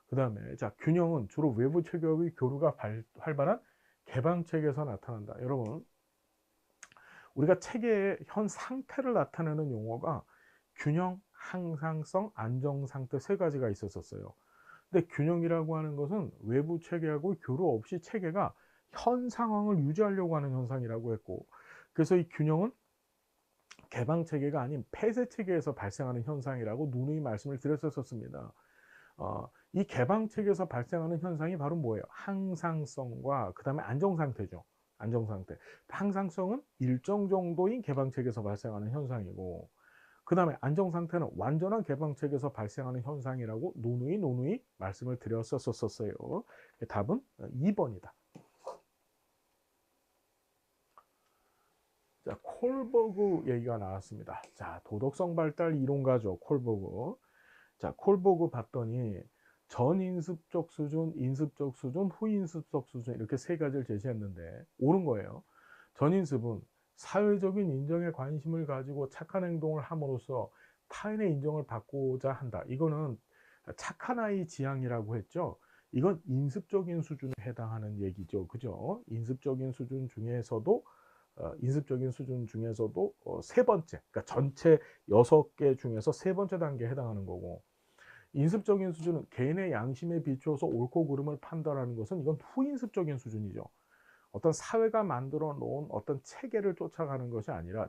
그 다음에 자 균형은 주로 외부 체계의 교류가 활발한 개방체계에서 나타난다. 여러분 우리가 체계의 현 상태를 나타내는 용어가 균형, 항상성, 안정상태 세 가지가 있었어요. 근데 균형이라고 하는 것은 외부 체계하고 교류 없이 체계가 현 상황을 유지하려고 하는 현상이라고 했고 그래서 이 균형은 개방 체계가 아닌 폐쇄 체계에서 발생하는 현상이라고 누누이 말씀을 드렸었습니다. 이 개방 체계에서 발생하는 현상이 바로 뭐예요? 항상성과 그 다음에 안정상태죠. 안정상태. 항상성은 일정 정도인 개방 체계에서 발생하는 현상이고 그 다음에 안정상태는 완전한 개방체계에서 발생하는 현상이라고 누누이 말씀을 드렸었어요. 답은 2번이다. 자, 콜버그 얘기가 나왔습니다. 자, 도덕성 발달 이론가죠. 콜버그. 자, 콜버그 봤더니 전인습적 수준, 인습적 수준, 후인습적 수준 이렇게 세 가지를 제시했는데 옳은 거예요. 전인습은 사회적인 인정에 관심을 가지고 착한 행동을 함으로써 타인의 인정을 받고자 한다. 이거는 착한 아이 지향이라고 했죠. 이건 인습적인 수준에 해당하는 얘기죠. 그죠? 인습적인 수준 중에서도 세 번째, 그러니까 전체 6개 중에서 세 번째 단계에 해당하는 거고, 인습적인 수준은 개인의 양심에 비추어서 옳고 그름을 판단하는 것은 이건 후인습적인 수준이죠. 어떤 사회가 만들어 놓은 어떤 체제를 쫓아가는 것이 아니라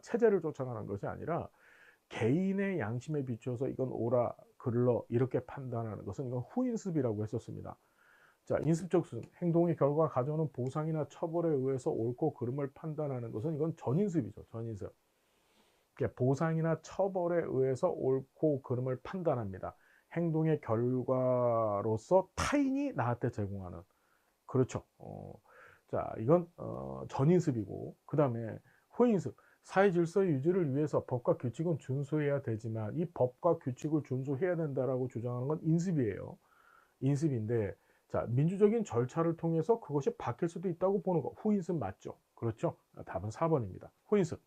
개인의 양심에 비추어서 이건 옳아 그르러 이렇게 판단하는 것은 이건 후인습이라고 했었습니다. 자, 인습적 수준, 행동의 결과 가져오는 보상이나 처벌에 의해서 옳고 그름을 판단하는 것은 이건 전인습이죠. 전인습. 보상이나 처벌에 의해서 옳고 그름을 판단합니다. 행동의 결과로서 타인이 나한테 제공하는. 그렇죠. 자, 이건 전인습이고, 그 다음에 후인습. 사회 질서 유지를 위해서 법과 규칙은 준수해야 되지만 이 법과 규칙을 준수해야 된다라고 주장하는 건 인습이에요. 인습인데, 자, 민주적인 절차를 통해서 그것이 바뀔 수도 있다고 보는 거. 후인습 맞죠? 그렇죠? 답은 4번입니다. 후인습.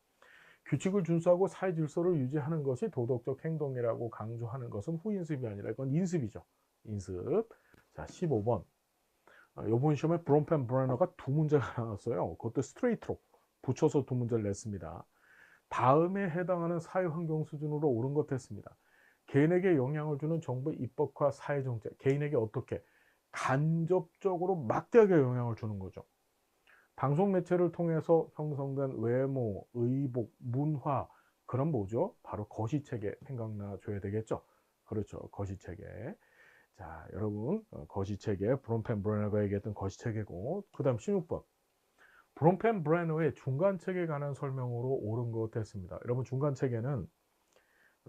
규칙을 준수하고 사회 질서를 유지하는 것이 도덕적 행동이라고 강조하는 것은 후인습이 아니라 이건 인습이죠. 인습. 자, 15번. 이번 시험에 브롬펜 브레너가 두 문제가 나왔어요. 그것도 스트레이트로 붙여서 두 문제를 냈습니다. 다음에 해당하는 사회환경 수준으로 옳은 것 했습니다. 개인에게 영향을 주는 정부 입법과 사회정책, 개인에게 어떻게 간접적으로 막대하게 영향을 주는 거죠. 방송 매체를 통해서 형성된 외모, 의복, 문화, 그런 뭐죠? 바로 거시체계 생각나 줘야 되겠죠. 그렇죠. 거시체계. 자, 여러분, 거시체계, 브롬펜 브레너가 얘기했던 거시체계고, 그 다음 16번. 브롬펜 브레너의 중간체계에 관한 설명으로 옳은 것 됐습니다. 여러분, 중간체계는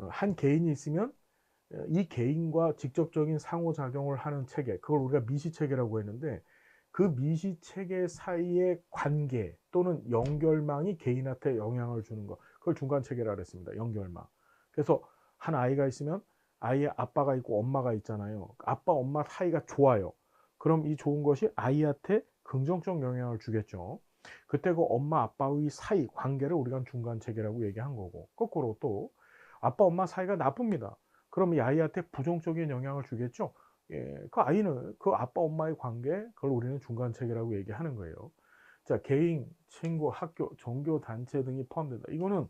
한 개인이 있으면 이 개인과 직접적인 상호작용을 하는 체계, 그걸 우리가 미시체계라고 했는데, 그 미시체계 사이의 관계 또는 연결망이 개인한테 영향을 주는 것, 그걸 중간체계라고 했습니다. 연결망. 그래서 한 아이가 있으면 아이의 아빠가 있고 엄마가 있잖아요. 아빠 엄마 사이가 좋아요. 그럼 이 좋은 것이 아이한테 긍정적 영향을 주겠죠. 그때 그 엄마 아빠의 사이 관계를 우리가 중간체계라고 얘기한 거고, 거꾸로 또 아빠 엄마 사이가 나쁩니다. 그럼 이 아이한테 부정적인 영향을 주겠죠. 예, 그 아이는 그 아빠 엄마의 관계, 그걸 우리는 중간체계라고 얘기하는 거예요. 자, 개인, 친구, 학교, 종교 단체 등이 포함된다. 이거는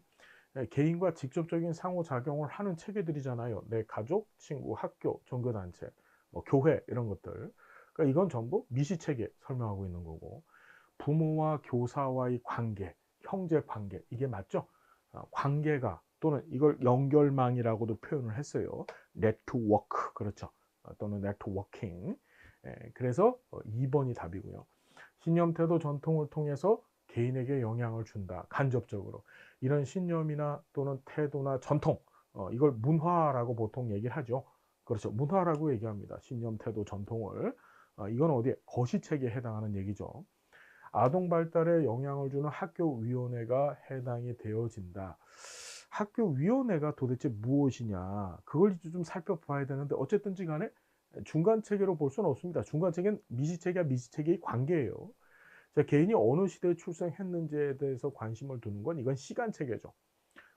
개인과 직접적인 상호작용을 하는 체계들이잖아요. 내 가족, 친구, 학교, 종교단체, 뭐 교회 이런 것들. 그러니까 이건 전부 미시체계 설명하고 있는 거고, 부모와 교사와의 관계, 형제 관계, 이게 맞죠? 관계가 또는 이걸 연결망이라고도 표현을 했어요. 네트워크, 그렇죠? 또는 네트워킹. 그래서 2번이 답이고요. 신념, 태도, 전통을 통해서 개인에게 영향을 준다. 간접적으로. 이런 신념이나 또는 태도나 전통, 이걸 문화라고 보통 얘기를 하죠. 그렇죠. 문화라고 얘기합니다. 신념, 태도, 전통을. 이건 어디에? 거시체계에 해당하는 얘기죠. 아동 발달에 영향을 주는 학교위원회가 해당이 되어진다. 학교위원회가 도대체 무엇이냐, 그걸 좀 살펴봐야 되는데, 어쨌든지 간에 중간체계로 볼 수는 없습니다. 중간체계는 미시체계와 미시체계의 관계예요. 자, 개인이 어느 시대에 출생했는지에 대해서 관심을 두는 건 이건 시간체계죠.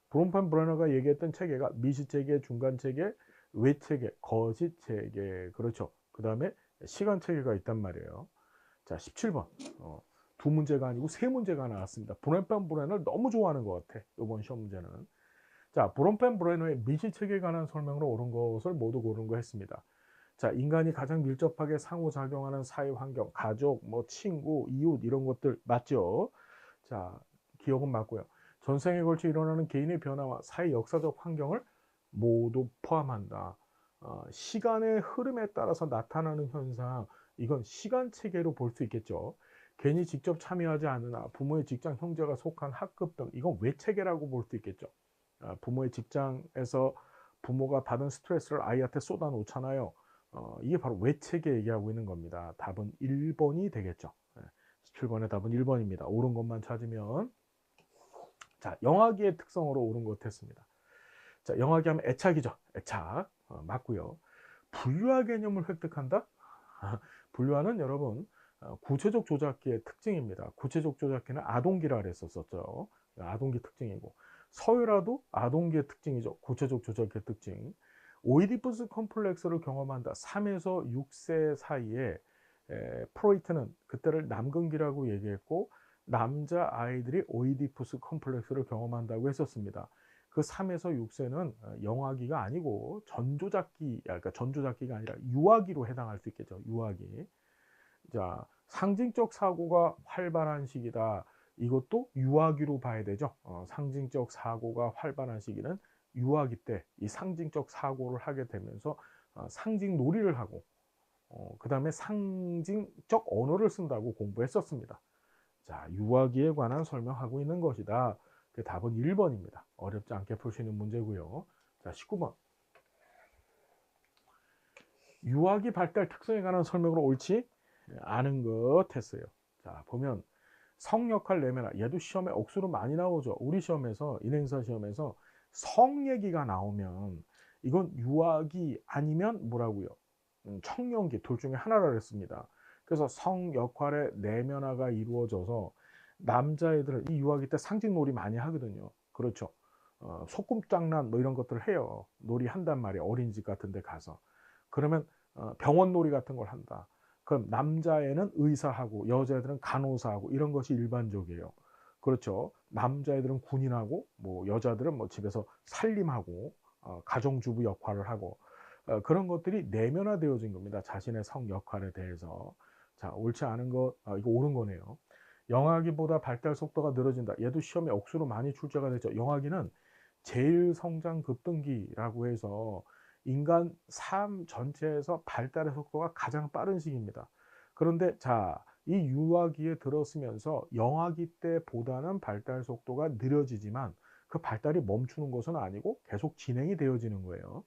브롬판 브레너가 얘기했던 체계가 미시체계, 중간체계, 외체계, 거시체계, 그렇죠. 그 다음에 시간체계가 있단 말이에요. 자, 17번. 두 문제가 아니고 세 문제가 나왔습니다. 브롬펜 브레너를 너무 좋아하는 것 같아. 이번 시험 문제는. 자, 브롬펜 브레너의 미시체계에 관한 설명으로 옳은 것을 모두 고른 거 했습니다. 자, 인간이 가장 밀접하게 상호작용하는 사회환경, 가족, 뭐 친구, 이웃 이런 것들 맞죠? 자, 기억은 맞고요. 전생에 걸쳐 일어나는 개인의 변화와 사회 역사적 환경을 모두 포함한다. 시간의 흐름에 따라서 나타나는 현상, 이건 시간체계로 볼 수 있겠죠. 괜히 직접 참여하지 않으나 부모의 직장, 형제가 속한 학급 등, 이건 외체계라고 볼 수 있겠죠. 부모의 직장에서 부모가 받은 스트레스를 아이한테 쏟아 놓잖아요. 이게 바로 외책에 얘기하고 있는 겁니다. 답은 1번이 되겠죠. 17번의 답은 1번입니다. 옳은 것만 찾으면. 자, 영아기의 특성으로 옳은 것 했습니다. 자, 영아기 하면 애착이죠. 애착. 맞고요. 분류화 개념을 획득한다? 분류화는 여러분 구체적 조작기의 특징입니다. 구체적 조작기는 아동기라 그랬었죠. 아동기 특징이고, 서열화도 아동기의 특징이죠. 구체적 조작기의 특징. 오이디푸스 컴플렉스를 경험한다. 3에서 6세 사이에 프로이트는 그때를 남근기라고 얘기했고, 남자 아이들이 오이디푸스 컴플렉스를 경험한다고 했었습니다. 그 3에서 6세는 영아기가 아니고 전조작기, 그러니까 전조작기가 아니라 유아기로 해당할 수 있겠죠. 유아기. 자, 상징적 사고가 활발한 시기다. 이것도 유아기로 봐야 되죠. 상징적 사고가 활발한 시기는 유아기 때 이 상징적 사고를 하게 되면서 상징 놀이를 하고, 그 다음에 상징적 언어를 쓴다고 공부했었습니다. 자, 유아기에 관한 설명하고 있는 것이다. 그 답은 1번입니다. 어렵지 않게 풀 수 있는 문제고요. 자, 19번. 유아기 발달 특성에 관한 설명으로 옳지 아는 것 했어요. 자, 보면 성 역할 내면화. 얘도 시험에 억수로 많이 나오죠. 우리 시험에서, 인행사 시험에서 성 얘기가 나오면 이건 유아기 아니면 뭐라고요? 청년기 둘 중에 하나라 그랬습니다. 그래서 성 역할의 내면화가 이루어져서 남자애들은 이 유아기 때 상징놀이 많이 하거든요. 그렇죠. 소꿉장난 뭐 이런 것들을 해요. 놀이 한단 말이에요. 어린이집 같은 데 가서. 그러면 병원놀이 같은 걸 한다. 그럼 남자애는 의사하고 여자애들은 간호사하고 이런 것이 일반적이에요. 그렇죠. 남자애들은 군인하고 뭐 여자들은 뭐 집에서 살림하고 가정주부 역할을 하고 그런 것들이 내면화되어진 겁니다. 자신의 성 역할에 대해서. 자, 옳지 않은 것, 이거 옳은 거네요. 영아기보다 발달 속도가 늘어진다. 얘도 시험에 억수로 많이 출제가 되죠. 영아기는 제일 성장 급등기라고 해서 인간 삶 전체에서 발달의 속도가 가장 빠른 시기입니다. 그런데 자, 이 유아기에 들었으면서 영아기 때보다는 발달 속도가 느려지지만 그 발달이 멈추는 것은 아니고 계속 진행이 되어지는 거예요.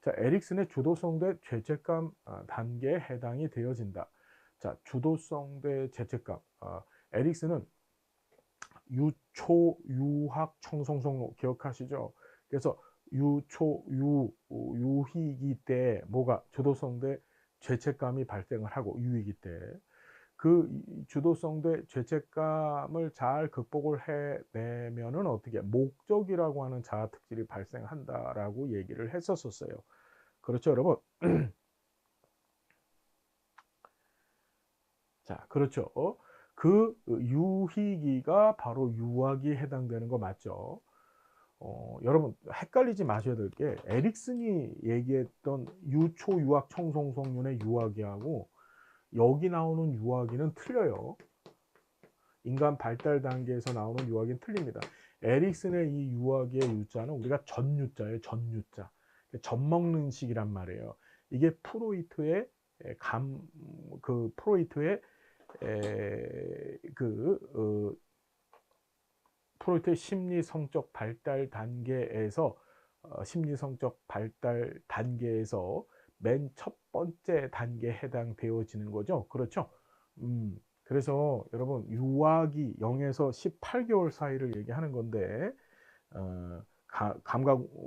자, 에릭슨의 주도성대 죄책감 단계에 해당이 되어진다. 자, 주도성대 죄책감. 에릭슨은 유초, 유학, 청성성로 기억하시죠? 그래서 유초, 유희기 때 뭐가 주도성대 죄책감이 발생을 하고 유희기 때 그 주도성대 죄책감을 잘 극복을 해내면은 어떻게 목적이라고 하는 자아 특질이 발생한다라고 얘기를 했었어요. 그렇죠, 여러분? 자, 그렇죠. 그 유희기가 바로 유아기에 해당되는 거 맞죠? 여러분 헷갈리지 마셔야 될 게 에릭슨이 얘기했던 유초, 유학, 청성성륜의 유아기하고 여기 나오는 유아기는 틀려요. 인간 발달 단계에서 나오는 유아기는 틀립니다. 에릭슨의 이 유아기의 유자는 우리가 전유자예요. 전유자. 젖먹는 식이란 말이에요. 이게 프로이트의 프로이트의 프로이트의 심리성적 발달 단계에서 심리성적 발달 단계에서 맨 첫 번째 단계에 해당되어지는 거죠. 그렇죠? 그래서 여러분 유아기 0에서 18개월 사이를 얘기하는 건데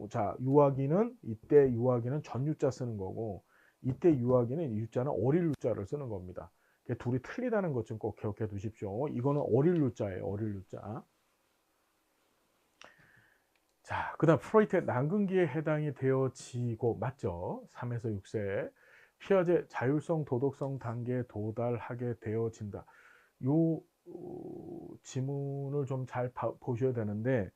자, 유아기는 이때 유아기는 전유자 쓰는 거고 이때 유아기는 유자는 어릴 유자를 쓰는 겁니다. 둘이 틀리다는 것 좀 꼭 기억해 두십시오. 이거는 어릴 유자예요. 어릴 유자. 자, 그 다음 프로이트의 난근기에 해당이 되어지고 맞죠? 3에서 6세 피아제 자율성 도덕성 단계에 도달하게 되어진다. 요 지문을 좀 잘 보셔야 되는데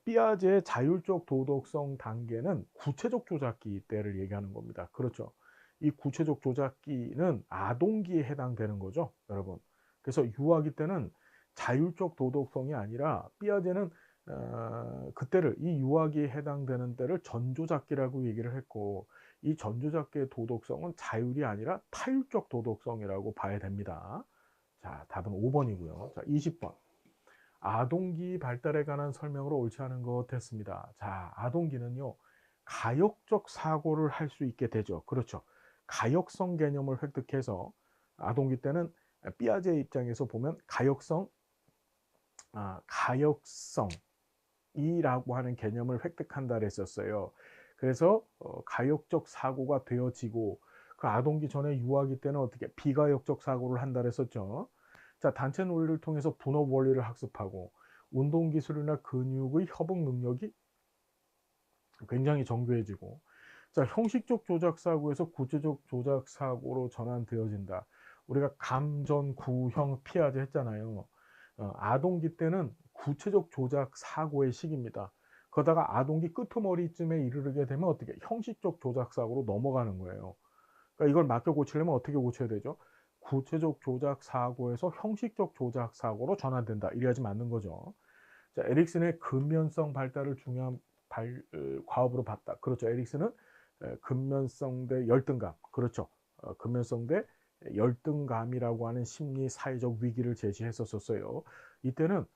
피아제의 자율적 도덕성 단계는 구체적 조작기 때를 얘기하는 겁니다. 그렇죠? 이 구체적 조작기는 아동기에 해당되는 거죠, 여러분. 그래서 유아기 때는 자율적 도덕성이 아니라 피아제는 그때를 이 유아기에 해당되는 때를 전조작기라고 얘기를 했고 이 전조작기의 도덕성은 자율이 아니라 타율적 도덕성이라고 봐야 됩니다. 자, 답은 5번이고요. 자, 20번. 아동기 발달에 관한 설명으로 옳지 않은 것 됐습니다. 자, 아동기는요, 가역적 사고를 할 수 있게 되죠. 그렇죠. 가역성 개념을 획득해서 아동기 때는 삐아제 입장에서 보면 가역성이라고 하는 개념을 획득한다 그랬었어요. 그래서 가역적 사고가 되어지고 그 아동기 전에 유아기 때는 어떻게 비가역적 사고를 한다 그랬었죠. 자, 단체 논리를 통해서 분업 원리를 학습하고 운동 기술이나 근육의 협응 능력이 굉장히 정교해지고, 자, 형식적 조작 사고에서 구체적 조작 사고로 전환되어진다. 우리가 감전, 구형, 피아제 했잖아요. 아동기 때는 구체적 조작 사고의 시기입니다. 그러다가 아동기 끄트머리쯤에 이르게 되면 어떻게 형식적 조작 사고로 넘어가는 거예요. 그러니까 이걸 맡겨 고치려면 어떻게 고쳐야 되죠? 구체적 조작 사고에서 형식적 조작 사고로 전환된다. 이래야지 맞는 거죠. 자, 에릭슨의 근면성 발달을 중요한 과업으로 봤다. 그렇죠. 에릭슨은 근면성 대 열등감. 그렇죠. 근면성 대 열등감이라고 하는 심리 사회적 위기를 제시했었어요. 이때는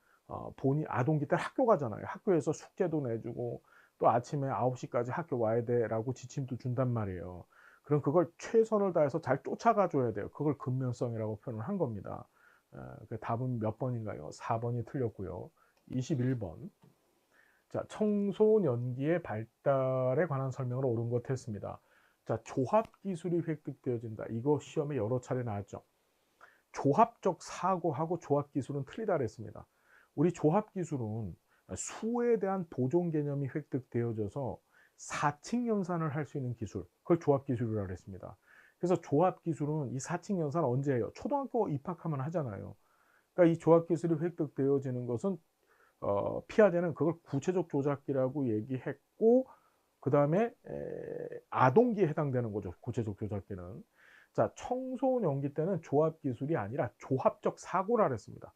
본인 아동기 때 학교 가잖아요. 학교에서 숙제도 내주고 또 아침에 9시까지 학교 와야 돼라고 지침도 준단 말이에요. 그럼 그걸 최선을 다해서 잘 쫓아가 줘야 돼요. 그걸 근면성이라고 표현을 한 겁니다. 그 답은 몇 번인가요? 4번이 틀렸고요. 21번. 자, 청소년기의 발달에 관한 설명을 옳은 것 했습니다. 자, 조합 기술이 획득되어진다. 이거 시험에 여러 차례 나왔죠. 조합적 사고하고 조합 기술은 틀리다 그랬습니다. 우리 조합 기술은 수에 대한 보존 개념이 획득되어져서 사칙 연산을 할 수 있는 기술, 그걸 조합 기술이라고 했습니다. 그래서 조합 기술은 이 사칙 연산을 언제 해요? 초등학교 입학하면 하잖아요. 그러니까 이 조합 기술이 획득되어지는 것은 피아제는 그걸 구체적 조작기라고 얘기했고, 그 다음에 아동기에 해당되는 거죠. 구체적 조작기는. 자, 청소년기 때는 조합 기술이 아니라 조합적 사고라 그랬습니다.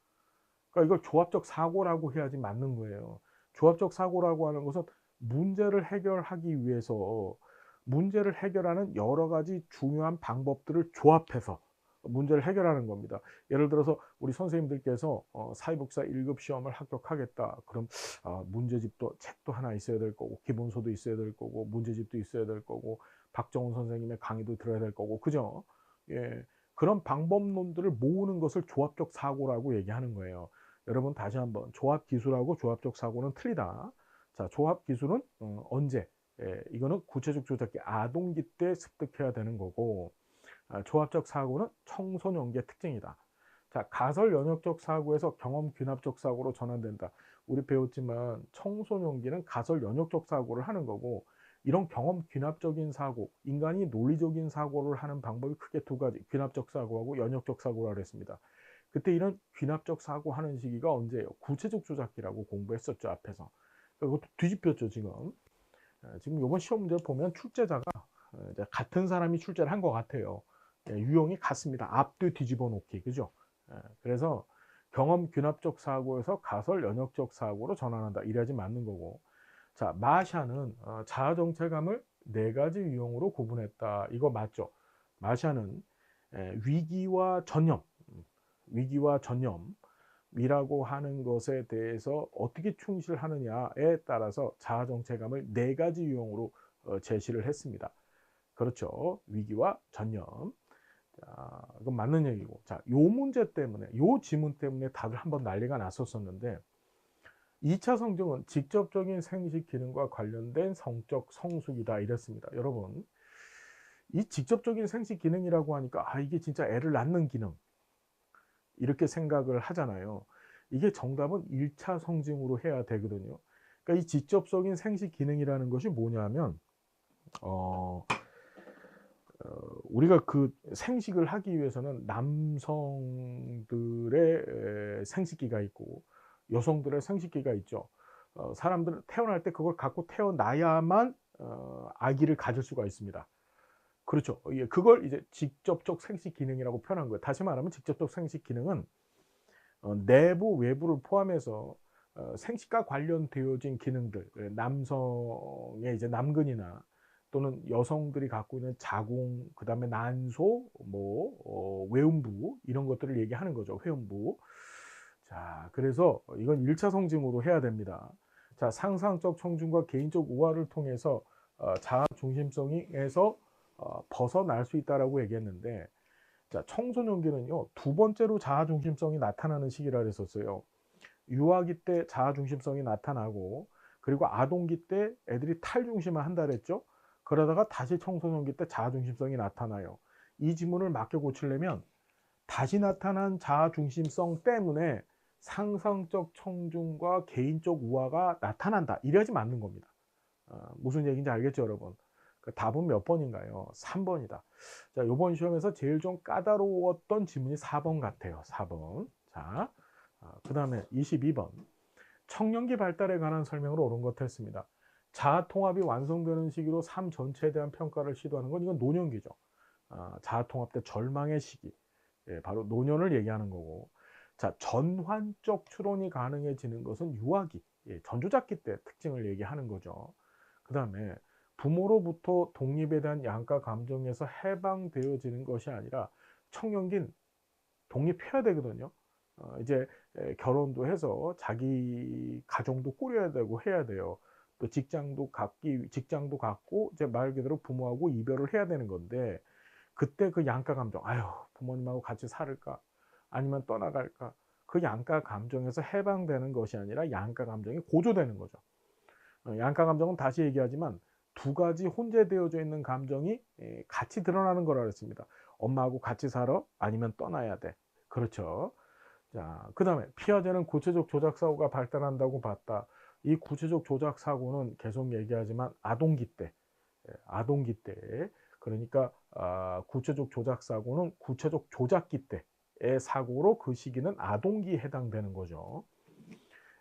그러니까 이걸 조합적 사고라고 해야지 맞는 거예요. 조합적 사고라고 하는 것은 문제를 해결하기 위해서 문제를 해결하는 여러 가지 중요한 방법들을 조합해서 문제를 해결하는 겁니다. 예를 들어서 우리 선생님들께서 사회복사 1급 시험을 합격하겠다. 그럼 문제집도 책도 하나 있어야 될 거고 기본서도 있어야 될 거고 문제집도 있어야 될 거고 박정훈 선생님의 강의도 들어야 될 거고, 그죠? 예, 그런 방법론들을 모으는 것을 조합적 사고라고 얘기하는 거예요. 여러분 다시 한번, 조합 기술하고 조합적 사고는 틀리다. 자, 조합 기술은 언제? 이거는 구체적 조작기 아동기 때 습득해야 되는 거고, 조합적 사고는 청소년기의 특징이다. 자, 가설 연역적 사고에서 경험 귀납적 사고로 전환된다. 우리 배웠지만 청소년기는 가설 연역적 사고를 하는 거고, 이런 경험 귀납적인 사고, 인간이 논리적인 사고를 하는 방법이 크게 두 가지, 귀납적 사고하고 연역적 사고라고 했습니다. 그때 이런 귀납적 사고 하는 시기가 언제예요? 구체적 조작기라고 공부했었죠, 앞에서. 그것도 뒤집혔죠, 지금. 지금 이번 시험 문제 보면 출제자가 같은 사람이 출제를 한 것 같아요. 유형이 같습니다. 앞뒤 뒤집어 놓기, 그죠? 그래서 경험 귀납적 사고에서 가설 연역적 사고로 전환한다. 이래야지 맞는 거고. 자, 마샤는 자아 정체감을 네 가지 유형으로 구분했다. 이거 맞죠? 마샤는 위기와 전념, 위기와 전념이라고 하는 것에 대해서 어떻게 충실하느냐에 따라서 자아 정체감을 네 가지 유형으로 제시를 했습니다. 그렇죠. 위기와 전념. 자, 그건 맞는 얘기고. 자, 요 문제 때문에, 요 지문 때문에 다들 한번 난리가 났었었는데, 2차 성적은 직접적인 생식 기능과 관련된 성적 성숙이다 이랬습니다. 여러분, 이 직접적인 생식 기능이라고 하니까 이게 진짜 애를 낳는 기능 이렇게 생각을 하잖아요. 이게 정답은 1차 성징으로 해야 되거든요. 그러니까 이 직접적인 생식 기능이라는 것이 뭐냐면 우리가 그 생식을 하기 위해서는 남성들의 생식기가 있고 여성들의 생식기가 있죠. 사람들은 태어날 때 그걸 갖고 태어나야만 아기를 가질 수가 있습니다. 그렇죠. 그걸 이제 직접적 생식 기능이라고 표현한 거예요. 다시 말하면 직접적 생식 기능은 내부 외부를 포함해서 생식과 관련되어진 기능들, 남성의 이제 남근이나 또는 여성들이 갖고 있는 자궁, 그 다음에 난소, 외음부 이런 것들을 얘기하는 거죠. 회음부. 자, 그래서 이건 1차 성징으로 해야 됩니다. 자, 상상적 청중과 개인적 우화를 통해서 자아 중심성에서 벗어날 수 있다라고 얘기했는데, 자, 청소년기는요, 두 번째로 자아 중심성이 나타나는 시기라 그랬었어요. 유아기 때 자아 중심성이 나타나고, 그리고 아동기 때 애들이 탈중심을 한다 그랬죠. 그러다가 다시 청소년기 때 자아 중심성이 나타나요. 이 지문을 맞게 고치려면 다시 나타난 자아 중심성 때문에 상상적 청중과 개인적 우화가 나타난다, 이래야지 맞는 겁니다. 무슨 얘기인지 알겠죠, 여러분? 그 답은 몇 번인가요? 3번이다. 자, 이번 시험에서 제일 좀 까다로웠던 지문이 4번 같아요. 4번. 자, 그 다음에 22번. 청년기 발달에 관한 설명을 옳은 것 했습니다. 자아 통합이 완성되는 시기로 삶 전체에 대한 평가를 시도하는 건 이건 노년기죠. 자아 통합 때 절망의 시기. 예, 바로 노년을 얘기하는 거고. 자, 전환적 추론이 가능해지는 것은 유아기, 예, 전조작기 때 특징을 얘기하는 거죠. 그 다음에 부모로부터 독립에 대한 양가 감정에서 해방되어지는 것이 아니라 청년기는 독립해야 되거든요. 이제 결혼도 해서 자기 가정도 꾸려야 되고 해야 돼요. 또 직장도 갖고 이제 말 그대로 부모하고 이별을 해야 되는 건데, 그때 그 양가 감정, 아유, 부모님하고 같이 살을까? 아니면 떠나갈까? 그 양가 감정에서 해방되는 것이 아니라 양가 감정이 고조되는 거죠. 양가 감정은 다시 얘기하지만 두 가지 혼재되어져 있는 감정이 같이 드러나는 거라 그랬습니다. 엄마하고 같이 살아? 아니면 떠나야 돼. 그렇죠. 자, 그 다음에 피아제는 구체적 조작 사고가 발달한다고 봤다. 이 구체적 조작 사고는 계속 얘기하지만 아동기 때, 아동기 때, 그러니까 구체적 조작 사고는 구체적 조작기 때의 사고로 그 시기는 아동기에 해당되는 거죠.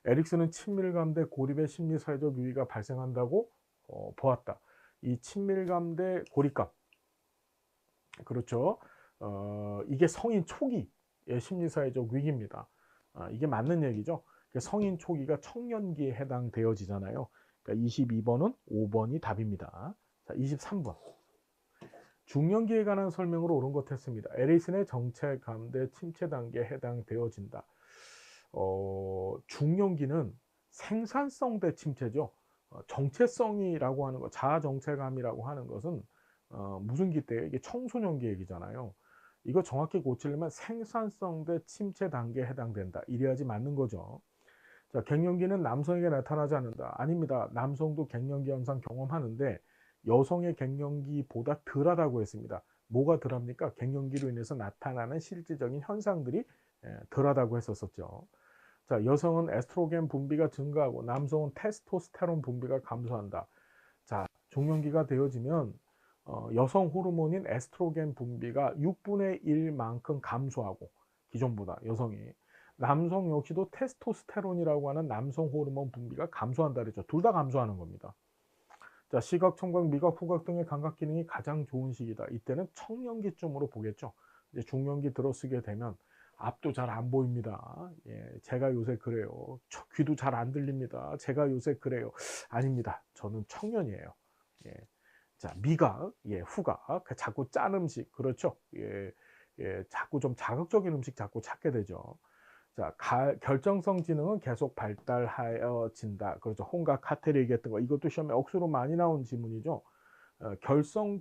에릭슨은 친밀감 대 고립의 심리사회적 유의가 발생한다고 보았다. 이 친밀감 대 고립감, 그렇죠. 이게 성인 초기의 심리사회적 위기입니다. 이게 맞는 얘기죠. 성인 초기가 청년기에 해당되어지잖아요. 그러니까 22번은 5번이 답입니다. 자, 23번. 중년기에 관한 설명으로 옳은 것 했습니다. 에리슨의 정체감 대 침체 단계에 해당되어진다. 중년기는 생산성 대 침체죠. 정체성이라고 하는 것, 자아 정체감이라고 하는 것은 무슨 기 때예요? 이게 청소년기 얘기잖아요. 이거 정확히 고치려면 생산성 대 침체 단계에 해당된다, 이래야지 맞는 거죠. 자, 갱년기는 남성에게 나타나지 않는다. 아닙니다. 남성도 갱년기 현상 경험하는데 여성의 갱년기보다 덜하다고 했습니다. 뭐가 덜합니까? 갱년기로 인해서 나타나는 실질적인 현상들이 덜하다고 했었죠. 자, 여성은 에스트로겐 분비가 증가하고 남성은 테스토스테론 분비가 감소한다. 자, 중년기가 되어지면 여성 호르몬인 에스트로겐 분비가 6분의 1만큼 감소하고, 기존보다 여성이, 남성 역시도 테스토스테론이라고 하는 남성 호르몬 분비가 감소한다 그랬죠. 둘 다 감소하는 겁니다. 자, 시각, 청각, 미각, 후각 등의 감각 기능이 가장 좋은 시기다. 이때는 청년기쯤으로 보겠죠. 이제 중년기 들어서게 되면 앞도 잘 안 보입니다. 예, 제가 요새 그래요. 귀도 잘 안 들립니다. 제가 요새 그래요. 아닙니다. 저는 청년이에요. 예. 자, 미각, 예, 후각, 자꾸 짠 음식, 그렇죠. 예, 예, 자꾸 좀 자극적인 음식 자꾸 찾게 되죠. 자, 결정성 지능은 계속 발달하여진다. 그렇죠. 홍각, 카테리 얘기했던 거, 이것도 시험에 억수로 많이 나온 지문이죠. 결성성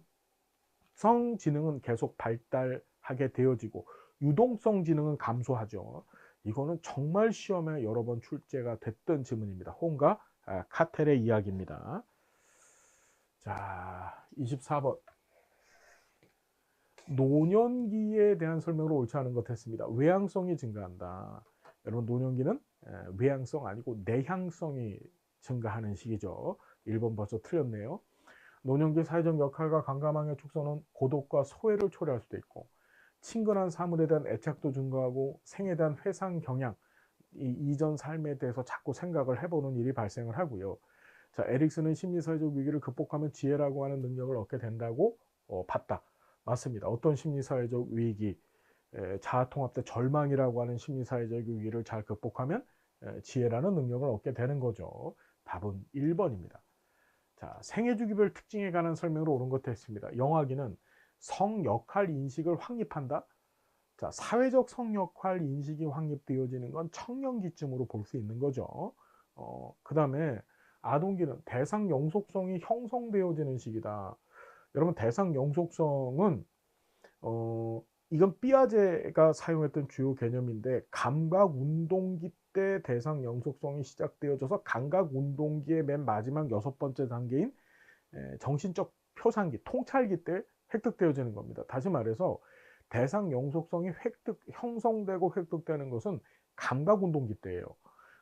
지능은 계속 발달하게 되어지고 유동성 지능은 감소하죠. 이거는 정말 시험에 여러 번 출제가 됐던 지문입니다. 홍각, 카텔의 이야기입니다. 자, 24번. 노년기에 대한 설명으로 옳지 않은 것 했습니다. 외향성이 증가한다. 여러분, 노년기는 외향성 아니고 내향성이 증가하는 시기죠. 1번 벌써 틀렸네요. 노년기 사회적 역할과 관계망의 축소는 고독과 소외를 초래할 수도 있고, 친근한 사물에 대한 애착도 증가하고 생에 대한 회상 경향, 이전 삶에 대해서 자꾸 생각을 해보는 일이 발생을 하고요. 자, 에릭슨은 심리사회적 위기를 극복하면 지혜라고 하는 능력을 얻게 된다고 봤다. 맞습니다. 어떤 심리사회적 위기, 자아통합 때 절망이라고 하는 심리사회적 위기를 잘 극복하면 지혜라는 능력을 얻게 되는 거죠. 답은 1번입니다. 자, 생애주기별 특징에 관한 설명으로 옳은 것도 했습니다. 영아기는 성 역할 인식을 확립한다. 자, 사회적 성역할 인식이 확립되어지는 건 청년기쯤으로 볼 수 있는 거죠. 그 다음에 아동기는 대상 영속성이 형성되어지는 시기다. 여러분, 대상 영속성은 이건 삐아제가 사용했던 주요 개념인데, 감각 운동기 때 대상 영속성이 시작되어져서 감각 운동기의 맨 마지막 6번째 단계인 정신적 표상기, 통찰기 때 획득되어지는 겁니다. 다시 말해서 대상 영속성이 형성되고 획득되는 것은 감각 운동기 때예요.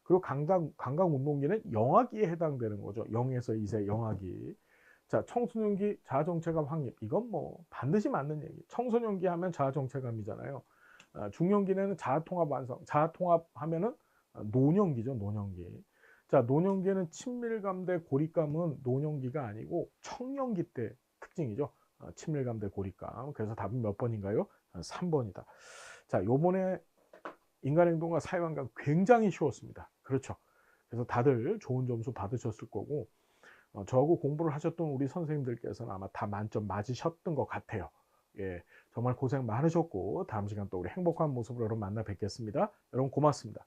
그리고 감각 운동기는 영아기에 해당되는 거죠. 0에서 2세 영아기. 자, 청소년기 자아정체감 확립. 이건 뭐 반드시 맞는 얘기. 청소년기 하면 자아정체감이잖아요. 중년기는 자아통합 완성. 자아통합 하면은 노년기죠. 노년기. 자, 노년기에는 친밀감 대 고립감은 노년기가 아니고 청년기 때 특징이죠. 친밀감 대 고립감. 그래서 답은 몇 번인가요? 3번이다. 자, 요번에 인간행동과 사회환경 굉장히 쉬웠습니다. 그렇죠. 그래서 다들 좋은 점수 받으셨을 거고, 저하고 공부를 하셨던 우리 선생님들께서는 아마 다 만점 맞으셨던 것 같아요. 예, 정말 고생 많으셨고, 다음 시간 또 우리 행복한 모습으로 여러분 만나 뵙겠습니다. 여러분 고맙습니다.